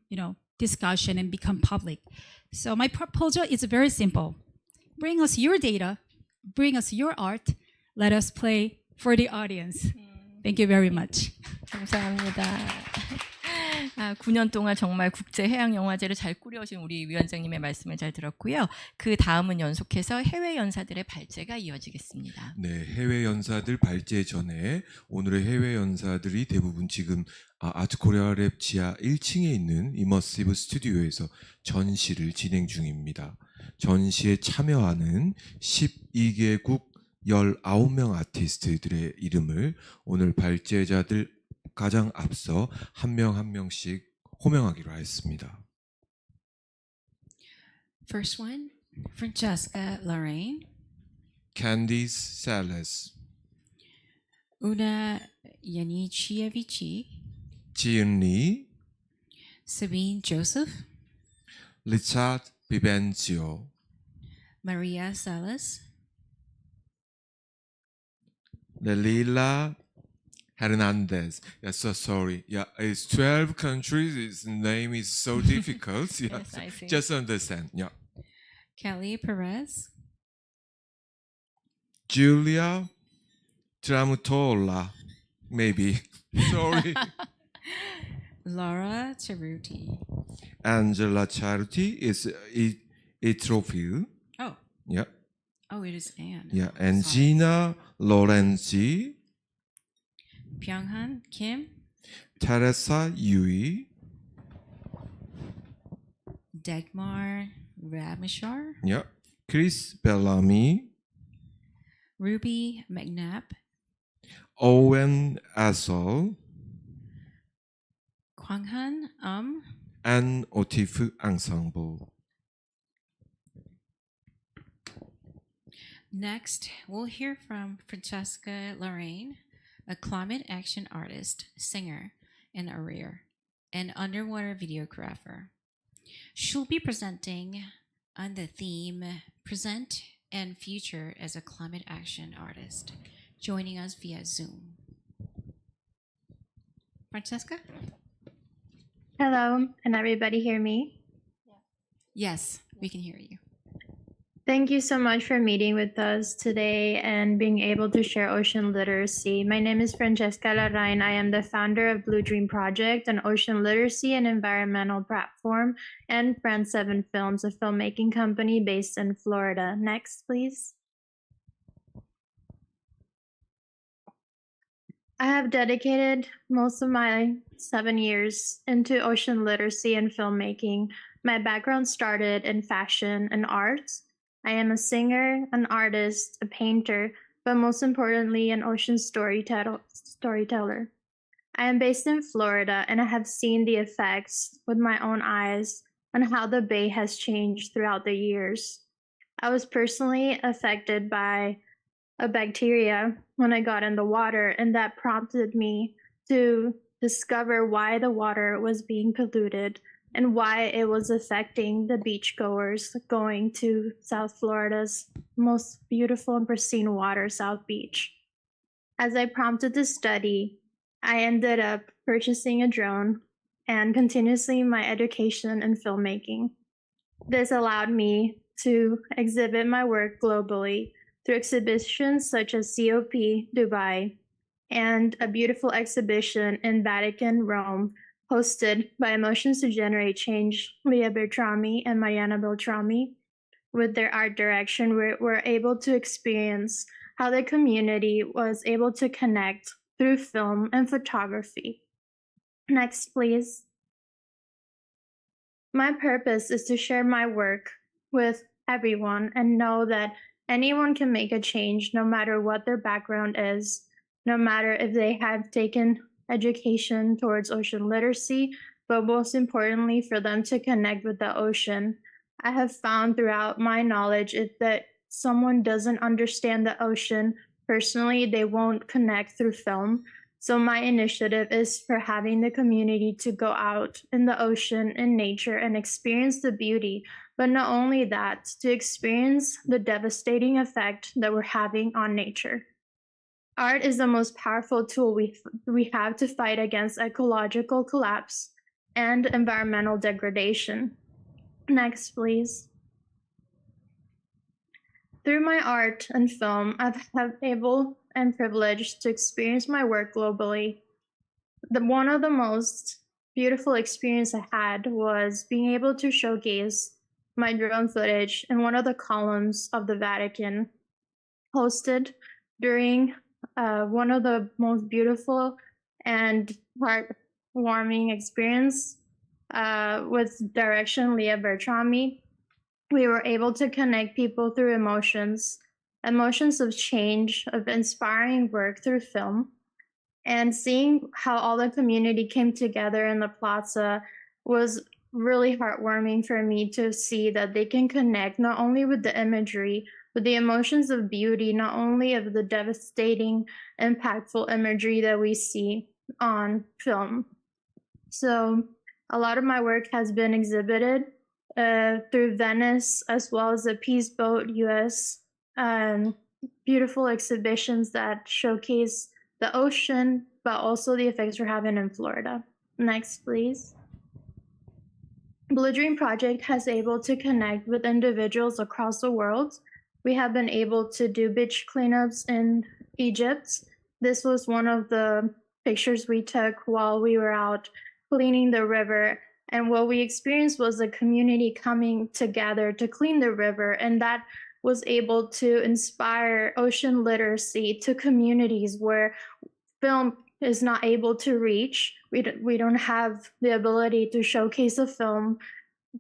discussion and become public. So my proposal is very simple. Bring us your data, bring us your art. Let us play for the audience. Thank you very much. 감사합니다. 9년 동안 정말 국제해양영화제를 잘 꾸려오신 우리 위원장님의 말씀을 잘 들었고요. 그 다음은 연속해서 해외 연사들의 발제가 이어지겠습니다. 네, 해외 연사들 발제 전에 오늘의 해외 연사들이 대부분 지금 아트코리아랩 지하 1층에 있는 이머시브 스튜디오에서 전시를 진행 중입니다. 전시에 참여하는 12개국 19명 아티스트들의 이름을 오늘 발제자들 가장 앞서 한 명 한 명씩 호명하기로 했습니다. First one, Francesca Lorraine. Candice Salas. Una Yanicievici. Jian Lee. Sabine Joseph. Richard Vivenzio. Maria Salas. Lelila Hernandez. Yeah, so sorry. Yeah, it's 12 countries. Its name is so difficult. Yeah, Yes, I see. just understand. Yeah. Kelly Perez. Julia Tramutola. Maybe. Sorry. Laura Cerruti. Angela Charity is Etrophil. Oh. Yeah. Oh, it is Anne. Yeah. And Gina Lorenzi. Pyonghan Kim. Teresa Yui. Dagmar Ramishar. Yeah. Chris Bellamy. Ruby McNabb. Owen Assel. Kwanghan and ODTIF Ensemble. Next, we'll hear from Francesca Lorraine, a climate action artist, singer, and an underwater videographer. She'll be presenting on the theme Present and Future as a Climate Action Artist, joining us via Zoom. Francesca? Hello, can everybody hear me? Yes, we can hear you. Thank you so much for meeting with us today and being able to share ocean literacy. My name is Francesca Lorraine. I am the founder of Blue Dream Project, an ocean literacy and environmental platform, and Friends 7 Films, a filmmaking company based in Florida. Next, please. I have dedicated most of my 7 years into ocean literacy and filmmaking. My background started in fashion and arts. I am a singer, an artist, a painter, but most importantly, an ocean storyteller. I am based in Florida, and I have seen the effects with my own eyes on how the bay has changed throughout the years. I was personally affected by a bacteria when I got in the water, and that prompted me to discover why the water was being polluted and why it was affecting the beachgoers going to South Florida's most beautiful and pristine water, South Beach. As I prompted to study, I ended up purchasing a drone and continuously my education in filmmaking. This allowed me to exhibit my work globally through exhibitions such as COP Dubai and a beautiful exhibition in Vatican, Rome, hosted by Emotions to Generate Change, Leah Bertrami and Mariana Beltrami. With their art direction, we're able to experience how the community was able to connect through film and photography. Next, please. My purpose is to share my work with everyone and know that anyone can make a change no matter what their background is, no matter if they have taken education towards ocean literacy, but most importantly for them to connect with the ocean. I have found throughout my knowledge if that someone doesn't understand the ocean personally, they won't connect through film. So my initiative is for having the community to go out in the ocean, in nature, and experience the beauty. But not only that, to experience the devastating effect that we're having on nature. Art is the most powerful tool we have to fight against ecological collapse and environmental degradation. Next, please. Through my art and film, I've been able and privileged to experience my work globally. One of the most beautiful experiences I had was being able to showcase my drone footage in one of the columns of the Vatican, hosted during one of the most beautiful and heartwarming experience with direction Leah Bertrami. We were able to connect people through emotions of change, of inspiring work through film, and seeing how all the community came together in the plaza was really heartwarming for me to see that they can connect not only with the imagery, but the emotions of beauty, not only of the devastating, impactful imagery that we see on film. So a lot of my work has been exhibited through Venice, as well as the Peace Boat US, beautiful exhibitions that showcase the ocean, but also the effects we're having in Florida. Next, please. Blue Dream Project has been able to connect with individuals across the world. We have been able to do beach cleanups in Egypt. This was one of the pictures we took while we were out cleaning the river. And what we experienced was a community coming together to clean the river, and that was able to inspire ocean literacy to communities where film is not able to reach. We don't have the ability to showcase a film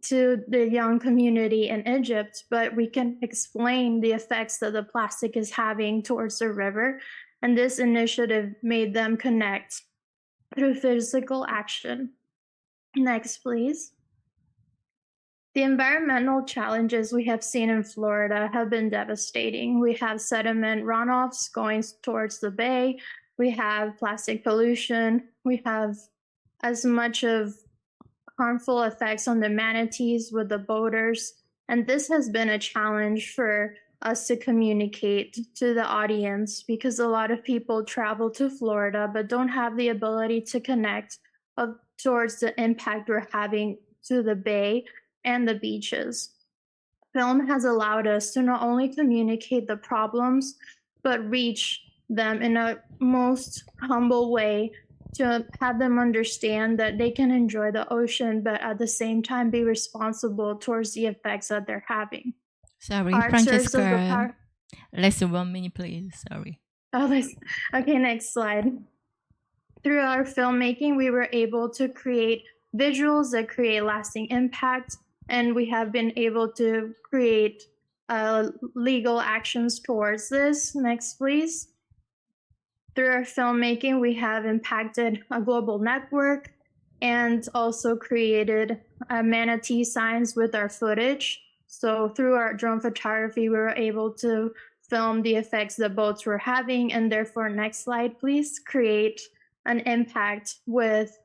to the young community in Egypt, but we can explain the effects that the plastic is having towards the river. And this initiative made them connect through physical action. Next, please. The environmental challenges we have seen in Florida have been devastating. We have sediment runoffs going towards the bay. We have plastic pollution. We have as much of harmful effects on the manatees with the boaters. And this has been a challenge for us to communicate to the audience because a lot of people travel to Florida but don't have the ability to connect towards the impact we're having to the bay and the beaches. Film has allowed us to not only communicate the problems, but reach them in a most humble way to have them understand that they can enjoy the ocean, but at the same time be responsible towards the effects that they're having. Sorry, Art Francesca. Less than 1 minute, please. Sorry. Okay, next slide. Through our filmmaking, we were able to create visuals that create lasting impact, and we have been able to create legal actions towards this. Next, please. Through our filmmaking, we have impacted a global network and also created manatee signs with our footage. So through our drone photography, we were able to film the effects the boats were having, and therefore, next slide, please, create an impact with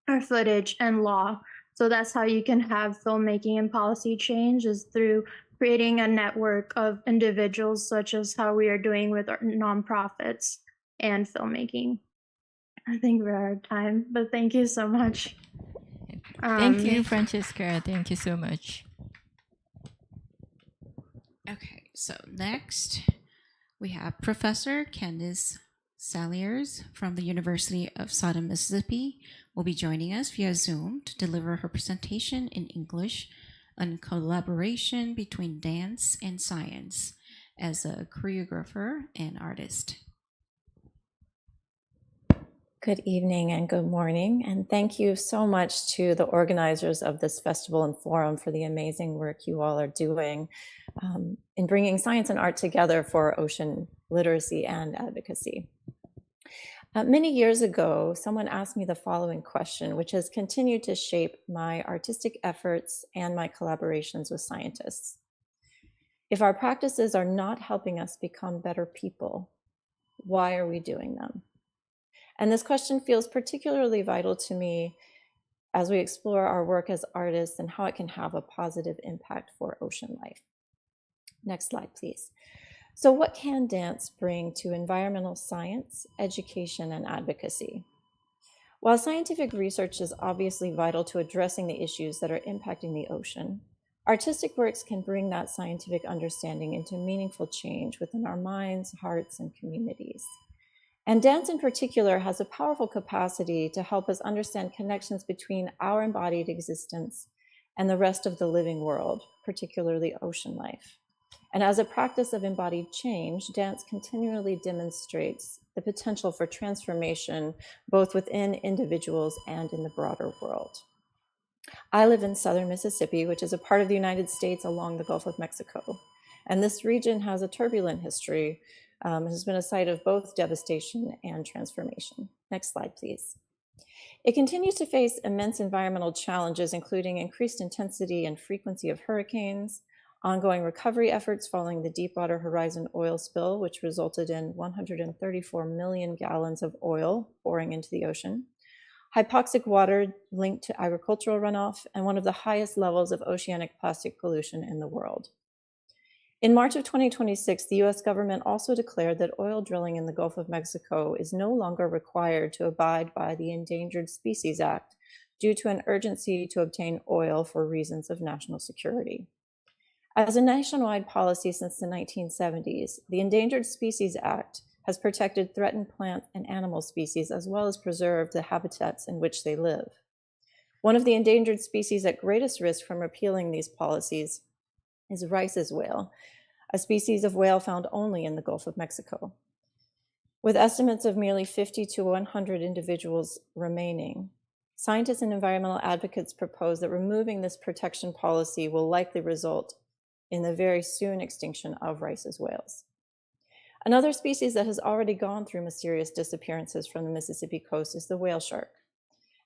our footage and law. So that's how you can have filmmaking and policy change, is through creating a network of individuals, such as how we are doing with our nonprofits and filmmaking. I think we're out of time, but thank you so much. Thank you, Francesca. Thank you so much. Okay, so next We have Professor Candice Saliers from the University of Southern Mississippi will be joining us via Zoom to deliver her presentation in English on collaboration between dance and science as a choreographer and artist. Good evening and good morning, and thank you so much to the organizers of this festival and forum for the amazing work you all are doing in bringing science and art together for ocean literacy and advocacy. Many years ago, someone asked me the following question, which has continued to shape my artistic efforts and my collaborations with scientists. If our practices are not helping us become better people, why are we doing them? And this question feels particularly vital to me as we explore our work as artists and how it can have a positive impact for ocean life. Next slide, please. So what can dance bring to environmental science, education, and advocacy? While scientific research is obviously vital to addressing the issues that are impacting the ocean, artistic works can bring that scientific understanding into meaningful change within our minds, hearts, and communities. And dance in particular has a powerful capacity to help us understand connections between our embodied existence and the rest of the living world, particularly ocean life. And as a practice of embodied change, dance continually demonstrates the potential for transformation, both within individuals and in the broader world. I live in southern Mississippi, which is a part of the United States along the Gulf of Mexico. And this region has a turbulent history. Has been a site of both devastation and transformation. Next slide, please. It continues to face immense environmental challenges, including increased intensity and frequency of hurricanes, ongoing recovery efforts following the Deepwater Horizon oil spill, which resulted in 134 million gallons of oil pouring into the ocean, hypoxic water linked to agricultural runoff, and one of the highest levels of oceanic plastic pollution in the world. In March of 2026, the US government also declared that oil drilling in the Gulf of Mexico is no longer required to abide by the Endangered Species Act due to an urgency to obtain oil for reasons of national security. As a nationwide policy since the 1970s, the Endangered Species Act has protected threatened plant and animal species as well as preserved the habitats in which they live. One of the endangered species at greatest risk from repealing these policies is Rice's whale, a species of whale found only in the Gulf of Mexico. With estimates of merely 50 to 100 individuals remaining, scientists and environmental advocates propose that removing this protection policy will likely result in the very soon extinction of Rice's whales. Another species that has already gone through mysterious disappearances from the Mississippi coast is the whale shark.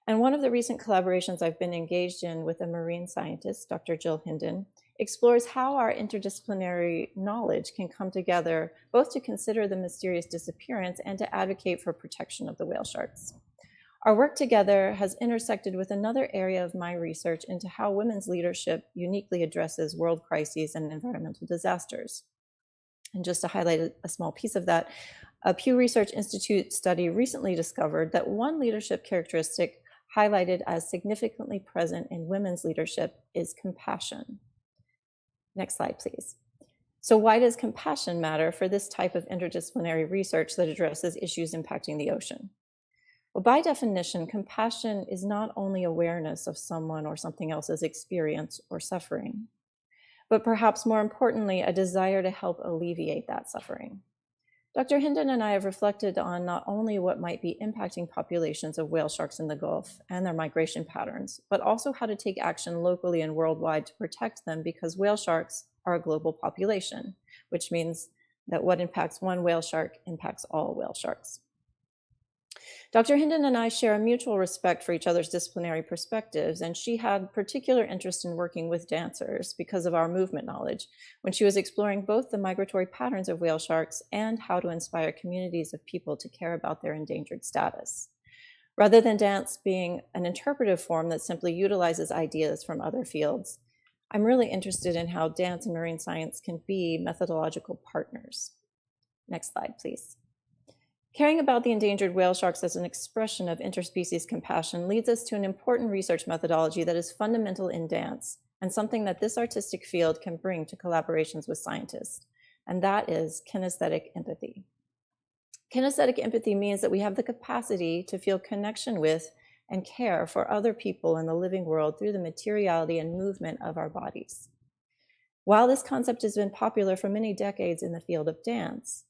And one of the recent collaborations I've been engaged in with a marine scientist, Dr. Jill Hinden, explores how our interdisciplinary knowledge can come together both to consider the mysterious disappearance and to advocate for protection of the whale sharks. Our work together has intersected with another area of my research into how women's leadership uniquely addresses world crises and environmental disasters. And just to highlight a small piece of that, a Pew Research Institute study recently discovered that one leadership characteristic highlighted as significantly present in women's leadership is compassion. Next slide, please. So why does compassion matter for this type of interdisciplinary research that addresses issues impacting the ocean? Well, by definition, compassion is not only awareness of someone or something else's experience or suffering, but perhaps more importantly, a desire to help alleviate that suffering. Dr. Hinden and I have reflected on not only what might be impacting populations of whale sharks in the Gulf and their migration patterns, but also how to take action locally and worldwide to protect them, because whale sharks are a global population, which means that what impacts one whale shark impacts all whale sharks. Dr. Hinden and I share a mutual respect for each other's disciplinary perspectives, and she had particular interest in working with dancers because of our movement knowledge when she was exploring both the migratory patterns of whale sharks and how to inspire communities of people to care about their endangered status. Rather than dance being an interpretive form that simply utilizes ideas from other fields, I'm really interested in how dance and marine science can be methodological partners. Next slide, please. Caring about the endangered whale sharks as an expression of interspecies compassion leads us to an important research methodology that is fundamental in dance and something that this artistic field can bring to collaborations with scientists. and that is kinesthetic empathy. Kinesthetic empathy means that we have the capacity to feel connection with and care for other people in the living world through the materiality and movement of our bodies. While this concept has been popular for many decades in the field of dance,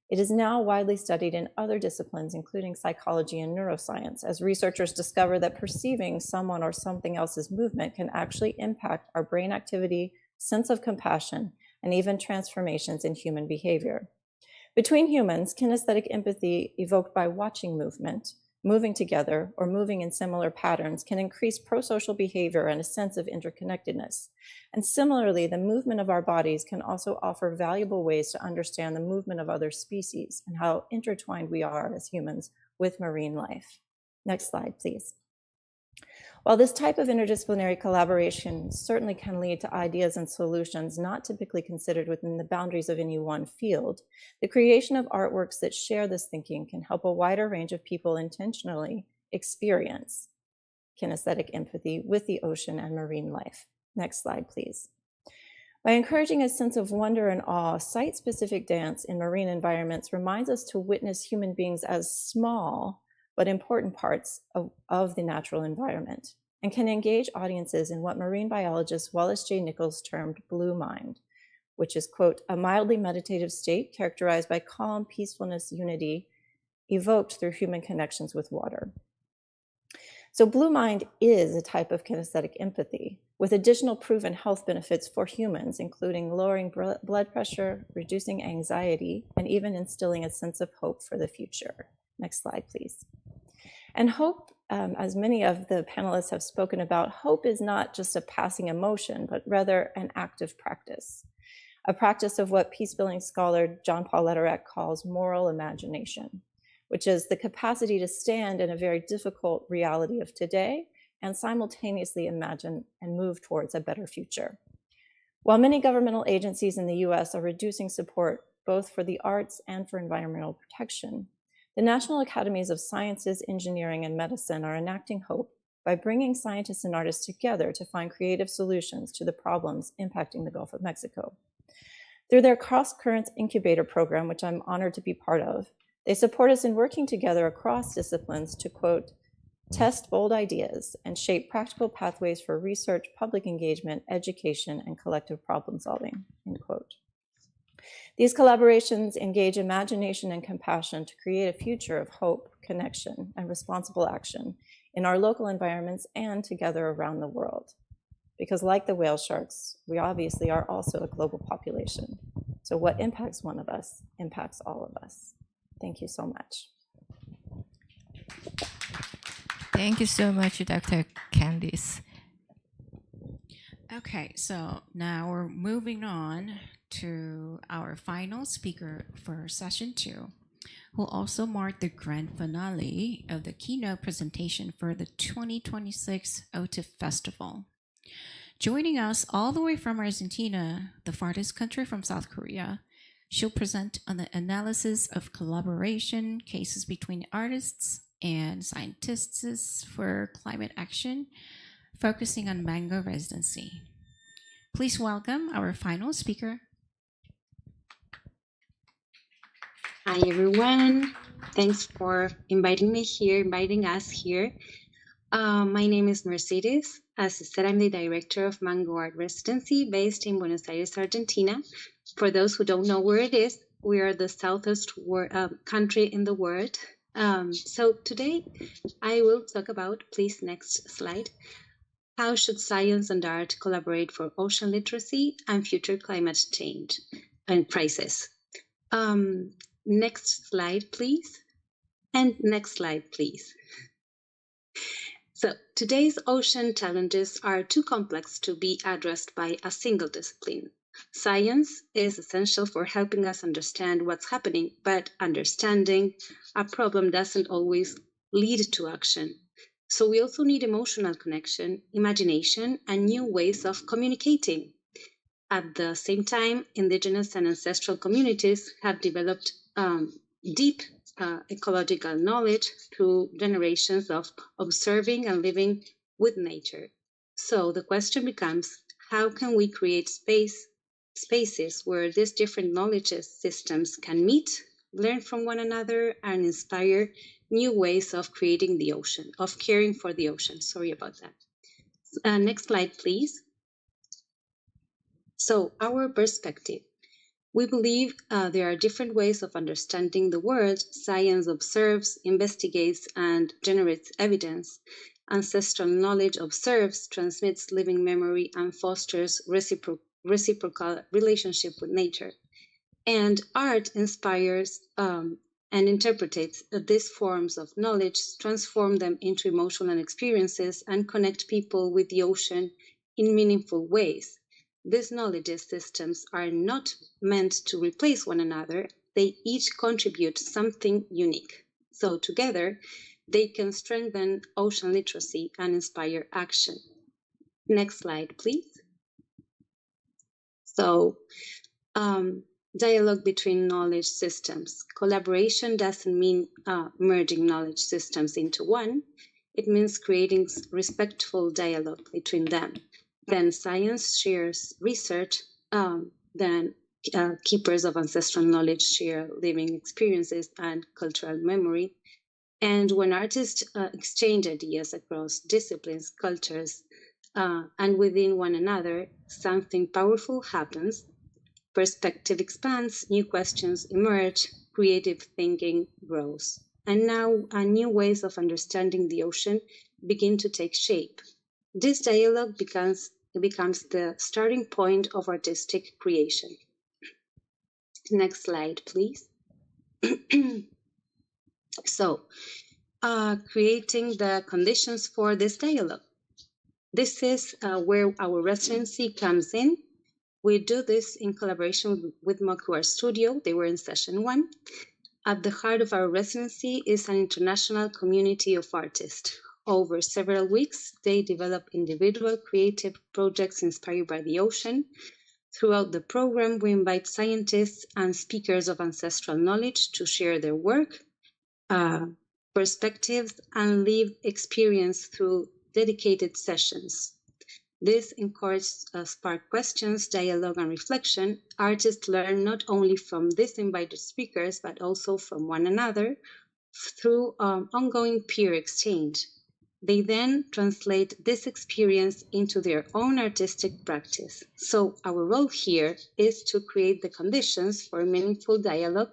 it is now widely studied in other disciplines, including psychology and neuroscience, as researchers discover that perceiving someone or something else's movement can actually impact our brain activity, sense of compassion, and even transformations in human behavior. Between humans, kinesthetic empathy evoked by watching movement, moving together, or moving in similar patterns can increase prosocial behavior and a sense of interconnectedness. And similarly, the movement of our bodies can also offer valuable ways to understand the movement of other species and how intertwined we are as humans with marine life. Next slide, please. While this type of interdisciplinary collaboration certainly can lead to ideas and solutions not typically considered within the boundaries of any one field, the creation of artworks that share this thinking can help a wider range of people intentionally experience kinesthetic empathy with the ocean and marine life. Next slide, please. By encouraging a sense of wonder and awe, site-specific dance in marine environments reminds us to witness human beings as small but important parts of the natural environment, and can engage audiences in what marine biologist Wallace J. Nichols termed blue mind, which is, quote, a mildly meditative state characterized by calm, peacefulness, unity, evoked through human connections with water. So blue mind is a type of kinesthetic empathy with additional proven health benefits for humans, including lowering blood pressure, reducing anxiety, and even instilling a sense of hope for the future. Next slide, please. And hope, as many of the panelists have spoken about, hope is not just a passing emotion, but rather an active practice, a practice of what peace-building scholar John Paul Lederach calls moral imagination, which is the capacity to stand in a very difficult reality of today and simultaneously imagine and move towards a better future. While many governmental agencies in the US are reducing support both for the arts and for environmental protection, the National Academies of Sciences, Engineering, and Medicine are enacting hope by bringing scientists and artists together to find creative solutions to the problems impacting the Gulf of Mexico. Through their Cross Currents Incubator program, which I'm honored to be part of, they support us in working together across disciplines to, quote, test bold ideas and shape practical pathways for research, public engagement, education, and collective problem solving, end quote. These collaborations engage imagination and compassion to create a future of hope, connection, and responsible action in our local environments and together around the world. Because like the whale sharks, we obviously are also a global population. So what impacts one of us impacts all of us. Thank you so much. Thank you so much, Dr. Candice. Okay, so now we're moving on to our final speaker for session 2, who will also mark the grand finale of the keynote presentation for the 2026 ODTIF Festival. Joining us all the way from Argentina, the farthest country from South Korea, she'll present on the analysis of collaboration cases between artists and scientists for climate action, focusing on mango residency. Please welcome our final speaker. Hi, everyone. Thanks for inviting us here. My name is Mercedes. As I said, I'm the director of Mango Art Residency based in Buenos Aires, Argentina. For those who don't know where it is, we are the southest country in the world. So today I will talk about, please, next slide, how should science and art collaborate for ocean literacy and future climate change and crisis. Next slide, please. And next slide, please. So today's ocean challenges are too complex to be addressed by a single discipline. Science is essential for helping us understand what's happening, but understanding a problem doesn't always lead to action. So we also need emotional connection, imagination, and new ways of communicating. At the same time, indigenous and ancestral communities have developed deep ecological knowledge through generations of observing and living with nature. So the question becomes, how can we create space spaces where these different knowledge systems can meet, learn from one another, and inspire new ways of creating the ocean, of caring for the ocean. Sorry about that. Next slide, please. So our perspective. We believe there are different ways of understanding the world. Science observes, investigates, and generates evidence. Ancestral knowledge observes, transmits living memory, and fosters reciprocal relationship with nature. And art inspires and interprets these forms of knowledge, transform them into emotional experiences, and connect people with the ocean in meaningful ways. These knowledge systems are not meant to replace one another. They each contribute something unique. So together, they can strengthen ocean literacy and inspire action. Next slide, please. So, dialogue between knowledge systems. Collaboration doesn't mean merging knowledge systems into one. It means creating respectful dialogue between them. Then science shares research, then keepers of ancestral knowledge share living experiences and cultural memory. And when artists exchange ideas across disciplines, cultures, and within one another, something powerful happens. Perspective expands, new questions emerge, creative thinking grows. And now new ways of understanding the ocean begin to take shape. This dialogue becomes the starting point of artistic creation. Next slide, please. So, creating the conditions for this dialogue. This is where our residency comes in. We do this in collaboration with Mokuar Studio. They were in session 1. At the heart of our residency is an international community of artists. Over several weeks, they develop individual creative projects inspired by the ocean. Throughout the program, we invite scientists and speakers of ancestral knowledge to share their work, perspectives, and lived experience through dedicated sessions. This encourages spark questions, dialogue, and reflection. Artists learn not only from these invited speakers, but also from one another through ongoing peer exchange. They then translate this experience into their own artistic practice. So our role here is to create the conditions for meaningful dialogue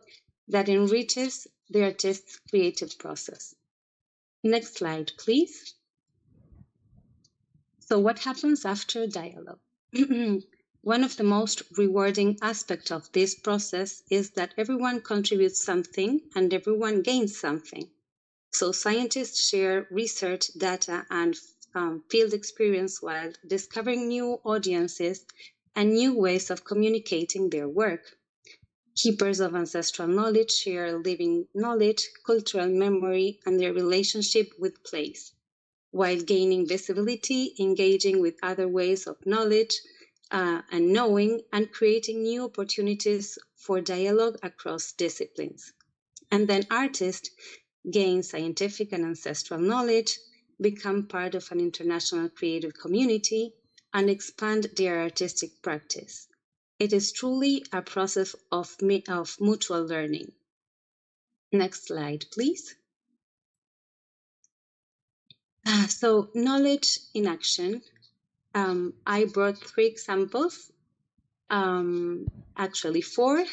that enriches the artist's creative process. Next slide, please. So what happens after dialogue? One of the most rewarding aspects of this process is that everyone contributes something and everyone gains something. So scientists share research, data, and field experience while discovering new audiences and new ways of communicating their work. Keepers of ancestral knowledge share living knowledge, cultural memory, and their relationship with place, while gaining visibility, engaging with other ways of knowledge and knowing, and creating new opportunities for dialogue across disciplines. And then artists gain scientific and ancestral knowledge, become part of an international creative community, and expand their artistic practice. It is truly a process of mutual learning. Next slide, please. So knowledge in action. I brought 3 examples, actually 4.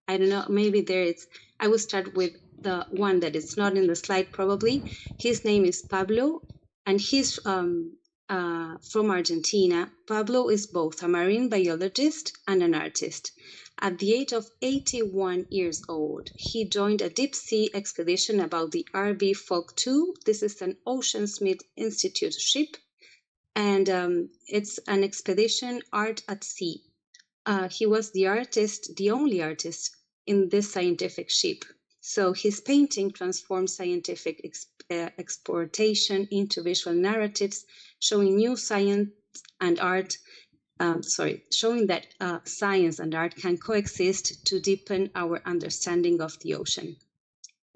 I don't know, maybe there is, I will start with the one that is not in the slide probably. His name is Pablo, and he's from Argentina. Pablo is both a marine biologist and an artist. At the age of 81 years old, he joined a deep sea expedition about the RV Folk 2. This is an Oceansmith Institute ship, and it's an expedition art at sea. He was the only artist in this scientific ship. So his painting transformed scientific exportation into visual narratives, showing new science and art. Showing that science and art can coexist to deepen our understanding of the ocean.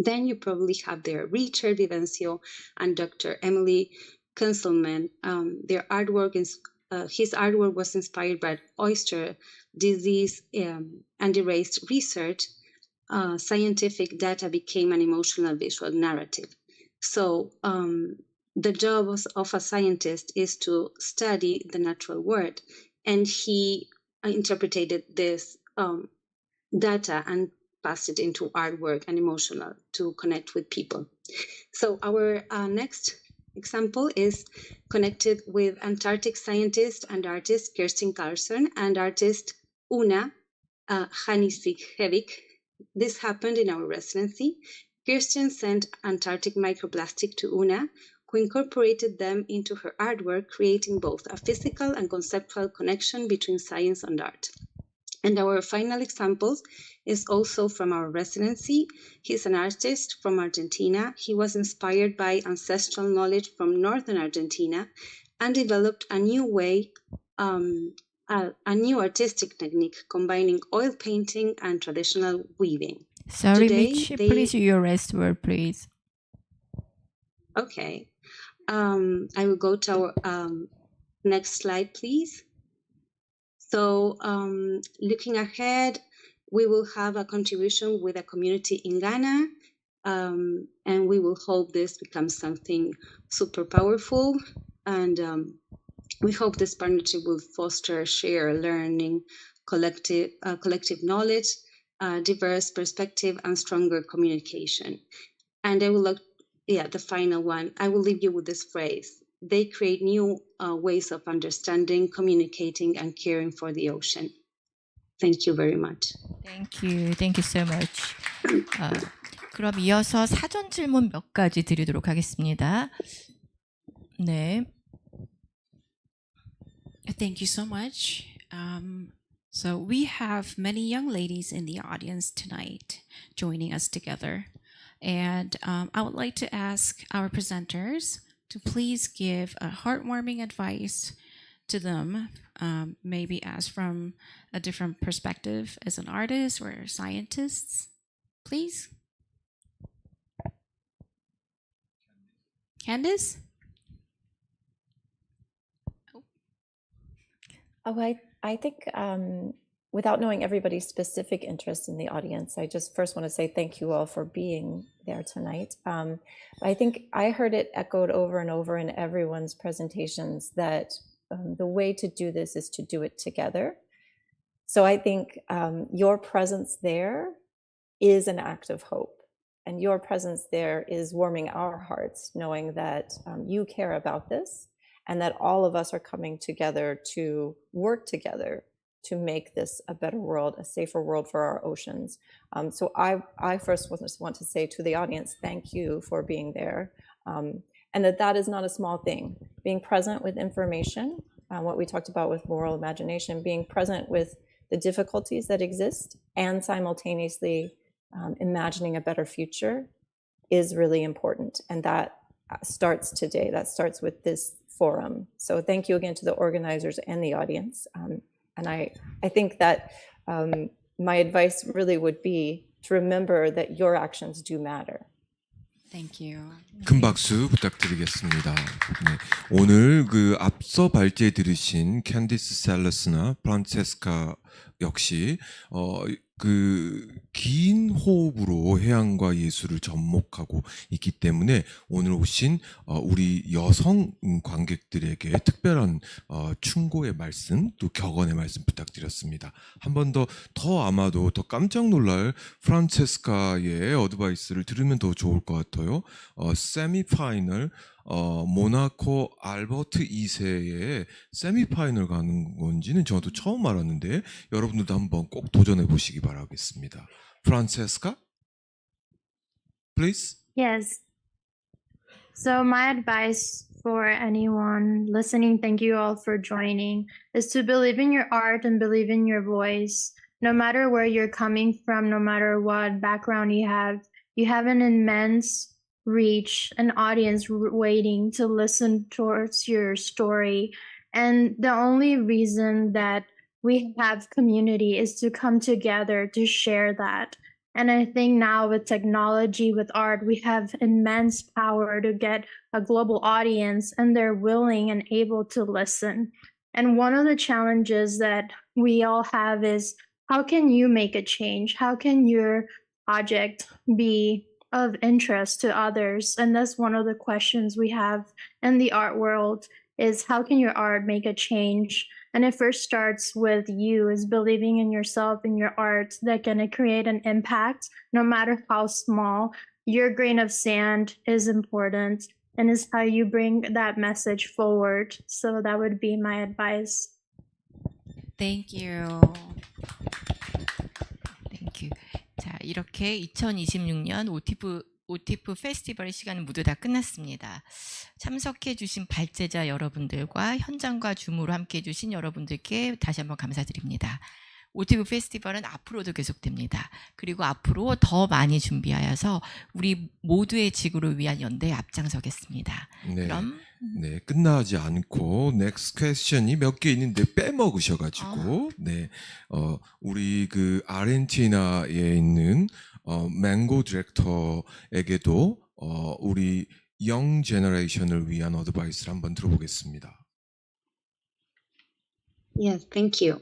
Then you probably have there Richard Vivencio and Dr. Emily Kunzelman. Their artwork his artwork was inspired by oyster disease and erased research, scientific data became an emotional visual narrative. So the job of a scientist is to study the natural world, and he interpreted this data and passed it into artwork and emotional to connect with people. So our next example is connected with Antarctic scientist and artist Kirsten Carlson and artist Una Hanisiewicz. This happened in our residency. Kirsten sent Antarctic microplastic to Una, who incorporated them into her artwork, creating both a physical and conceptual connection between science and art. And our final example is also from our residency. He's an artist from Argentina. He was inspired by ancestral knowledge from northern Argentina and developed a new way, a new artistic technique combining oil painting and traditional weaving. Sorry, Today, Mitch, please your last word, please. Okay. I will go to our next slide, please. So looking ahead, we will have a contribution with a community in Ghana, and we will hope this becomes something super powerful. And we hope this partnership will foster shared learning, collective knowledge, diverse perspective, and stronger communication. And I will look, the final one. I will leave you with this phrase. They create new ways of understanding, communicating, and caring for the ocean. Thank you very much. Thank you. Thank you so much. 그럼 이어서 사전 질문 몇 가지 드리도록 하겠습니다. 네. Thank you so much. So we have many young ladies in the audience tonight joining us together. And I would like to ask our presenters to please give a heartwarming advice to them, maybe as from a different perspective as an artist or scientists. Please. Candice? I think without knowing everybody's specific interest in the audience, I just first want to say thank you all for being there tonight. I think I heard it echoed over and over in everyone's presentations that the way to do this is to do it together. So I think your presence there is an act of hope. And your presence there is warming our hearts, knowing that you care about this and that all of us are coming together to work together to make this a better world, a safer world for our oceans. So I first want to say to the audience, thank you for being there. And that is not a small thing. Being present with information, what we talked about with moral imagination, being present with the difficulties that exist and simultaneously imagining a better future is really important. And that starts today. That starts with this forum. So thank you again to the organizers and the audience. And I think that my advice really would be to remember that your actions do matter. Thank you. 큰 박수 부탁드리겠습니다. 네, 오늘 그 앞서 발제 들으신 캔디스 셀러스나 프란체스카 역시 그 긴 호흡으로 해양과 예술을 접목하고 있기 때문에 오늘 오신 우리 여성 관객들에게 특별한 충고의 말씀 또 격언의 말씀 부탁드렸습니다. 한 번 더 아마도 더 깜짝 놀랄 프란체스카의 어드바이스를 들으면 더 좋을 것 같아요. 세미파이널 모나코 알버트 2세의 세미파이널 가는 건지는 저도 처음 알았는데 여러분들도 한번 꼭 도전해 보시기 바라겠습니다. Francesca, please. Yes. So my advice for anyone listening, thank you all for joining, is to believe in your art and believe in your voice. No matter where you're coming from, no matter what background you have an immense reach, an audience waiting to listen towards your story. And the only reason that we have community is to come together to share that. And I think now with technology, with art, we have immense power to get a global audience, and they're willing and able to listen. And one of the challenges that we all have is, how can you make a change? How can your project be of interest to others? And that's one of the questions we have in the art world, is how can your art make a change? And it first starts with you, is believing in yourself and your art that can create an impact, no matter how small. Your grain of sand is important, and is how you bring that message forward. So that would be my advice. Thank you. Thank you. 자, 이렇게 2026년 ODTIF 페스티벌의 시간은 모두 다 끝났습니다. 참석해 주신 발제자 여러분들과 현장과 줌으로 함께 해 주신 여러분들께 다시 한번 감사드립니다. ODTIF 페스티벌은 앞으로도 계속됩니다. 그리고 앞으로 더 많이 준비하여서 우리 모두의 지구를 위한 연대에 앞장서겠습니다. 네. 그럼 네, 끝나지 않고 next question이 몇 개 있는데 빼먹으셔가지고 네, 우리 그 아르헨티나에 있는 맹고 디렉터에게도 우리 영 제너레이션을 위한 어드바이스를 한번 들어보겠습니다. Yes, thank you.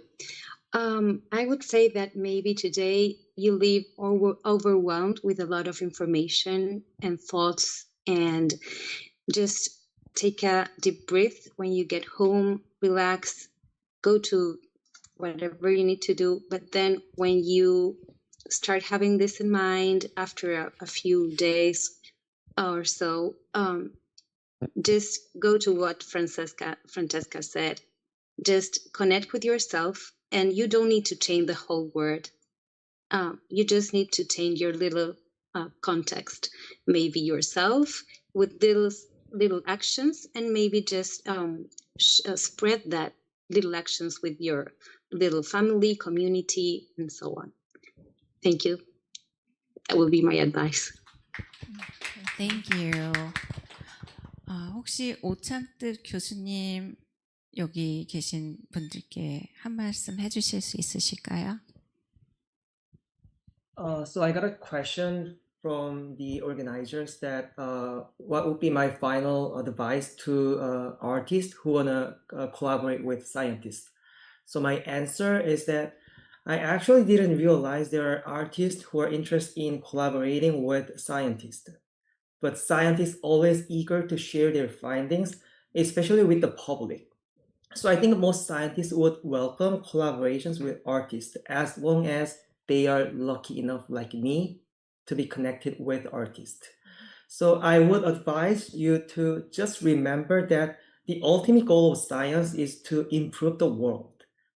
I would say that maybe today you leave overwhelmed with a lot of information and thoughts, and just take a deep breath when you get home, relax, go to whatever you need to do. But then when you start having this in mind after a few days or so, just go to what Francesca said. Just connect with yourself, and you don't need to change the whole word. You just need to change your little context, maybe yourself with little actions, and maybe just spread that little actions with your little family, community, and so on. Thank you. That will be my advice. Thank you. 혹시 오찬뜻 교수님 여기 계신 분들께 한 말씀 해주실 수 있으실까요? So I got a question from the organizers that what would be my final advice to artists who want to collaborate with scientists. So my answer is that I actually didn't realize there are artists who are interested in collaborating with scientists. But scientists are always eager to share their findings, especially with the public. So I think most scientists would welcome collaborations with artists as long as they are lucky enough, like me, to be connected with artists. So I would advise you to just remember that the ultimate goal of science is to improve the world.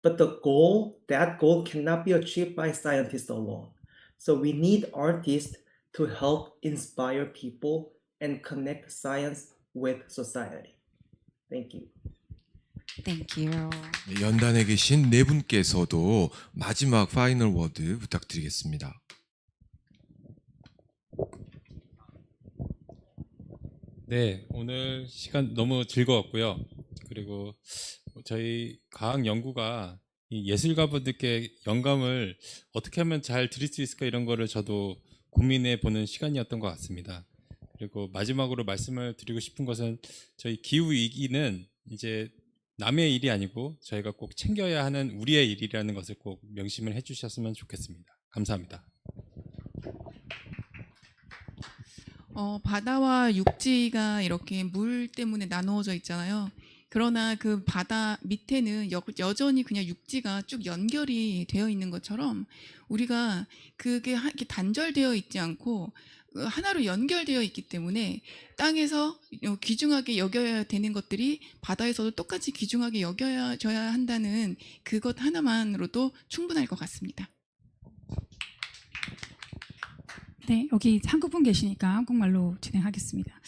But that goal cannot be achieved by scientists alone. So we need artists to help inspire people and connect science with society. Thank you. Thank you. 연단에 계신 네 분께서도 마지막 파이널 워드 부탁드리겠습니다. 네, 오늘 시간 너무 즐거웠고요. 그리고 저희 과학 연구가 이 예술가분들께 영감을 어떻게 하면 잘 드릴 수 있을까, 이런 거를 저도 고민해 보는 시간이었던 것 같습니다. 그리고 마지막으로 말씀을 드리고 싶은 것은, 저희 기후 위기는 이제 남의 일이 아니고 저희가 꼭 챙겨야 하는 우리의 일이라는 것을 꼭 명심을 해주셨으면 좋겠습니다. 감사합니다. 바다와 육지가 이렇게 물 때문에 나누어져 있잖아요. 그러나 그 바다 밑에는 여전히 그냥 육지가 쭉 연결이 되어 있는 것처럼, 우리가 그게 이렇게 단절되어 있지 않고 하나로 연결되어 있기 때문에 땅에서 귀중하게 여겨야 되는 것들이 바다에서도 똑같이 귀중하게 여겨져야 한다는 그것 하나만으로도 충분할 것 같습니다. 네, 여기 한국분 계시니까 한국말로 진행하겠습니다.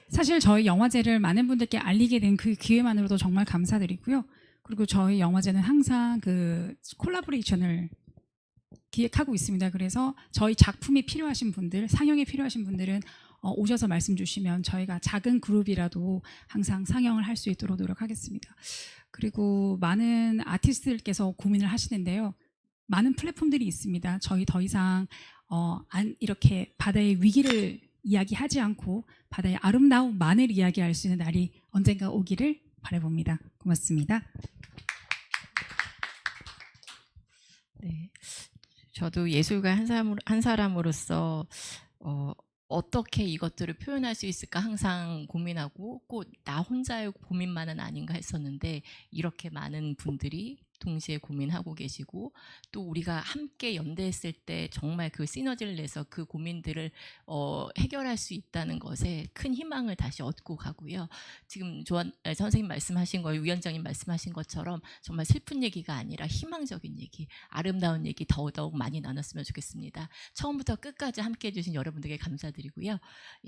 사실 저희 영화제를 많은 분들께 알리게 된 그 기회만으로도 정말 감사드리고요. 그리고 저희 영화제는 항상 그 콜라보레이션을 기획하고 있습니다. 그래서 저희 작품이 필요하신 분들, 상영이 필요하신 분들은 오셔서 말씀 주시면 저희가 작은 그룹이라도 항상 상영을 할 수 있도록 노력하겠습니다. 그리고 많은 아티스트들께서 고민을 하시는데요. 많은 플랫폼들이 있습니다. 저희 더 이상 이렇게 바다의 위기를 이야기하지 않고 바다의 아름다움만을 이야기할 수 있는 날이 언젠가 오기를 바라봅니다. 고맙습니다. 네, 저도 예술가 한 사람으로서 어떻게 이것들을 표현할 수 있을까 항상 고민하고 꼭 나 혼자의 고민만은 아닌가 했었는데 이렇게 많은 분들이 동시에 고민하고 계시고 또 우리가 함께 연대했을 때 정말 그 시너지를 내서 그 고민들을 해결할 수 있다는 것에 큰 희망을 다시 얻고 가고요. 지금 선생님 말씀하신 거, 위원장님 말씀하신 것처럼 정말 슬픈 얘기가 아니라 희망적인 얘기, 아름다운 얘기 더더욱 많이 나눴으면 좋겠습니다. 처음부터 끝까지 함께해 주신 여러분들께 감사드리고요.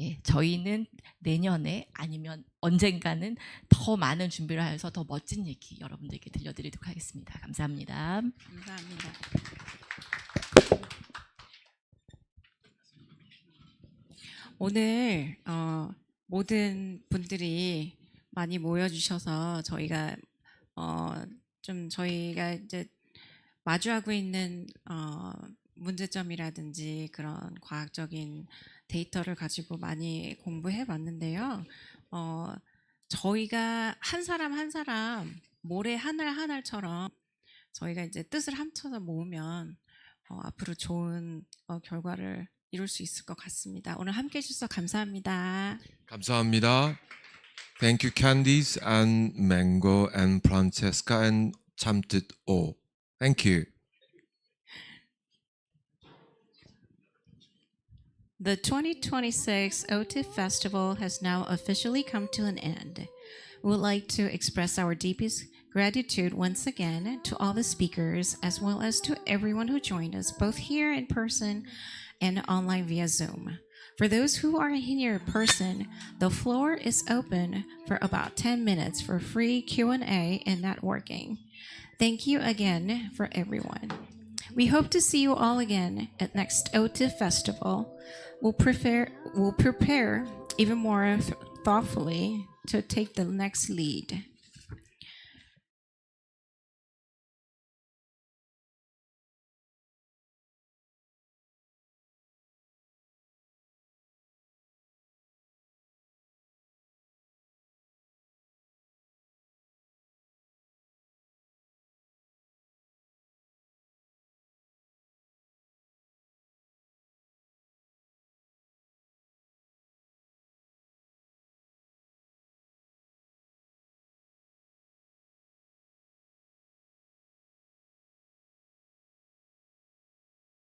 예, 저희는 내년에 아니면 언젠가는 더 많은 준비를 해서 더 멋진 얘기 여러분들께 들려드리도록 하겠습니다. 감사합니다. 감사합니다. 오늘 모든 분들이 많이 모여주셔서 저희가 저희가 이제 마주하고 있는 문제점이라든지 그런 과학적인 데이터를 가지고 많이 공부해 봤는데요. 저희가 한 사람 한 사람 모래 한 알 한 알처럼 저희가 이제 뜻을 합쳐서 모으면 앞으로 좋은 결과를 이룰 수 있을 것 같습니다. 오늘 함께 해주셔서 감사합니다. 감사합니다. Thank you, Candice and Mango and Francesca and 참뜻 O. Thank you. The 2026 ODTIF Festival has now officially come to an end. We would like to express our deepest gratitude once again to all the speakers as well as to everyone who joined us both here in person and online via Zoom. For those who are here in person, the floor is open for about 10 minutes for free Q&A and networking. Thank you again for everyone. We hope to see you all again at next ODTIF Festival. We'll prepare even more thoughtfully to take the next lead.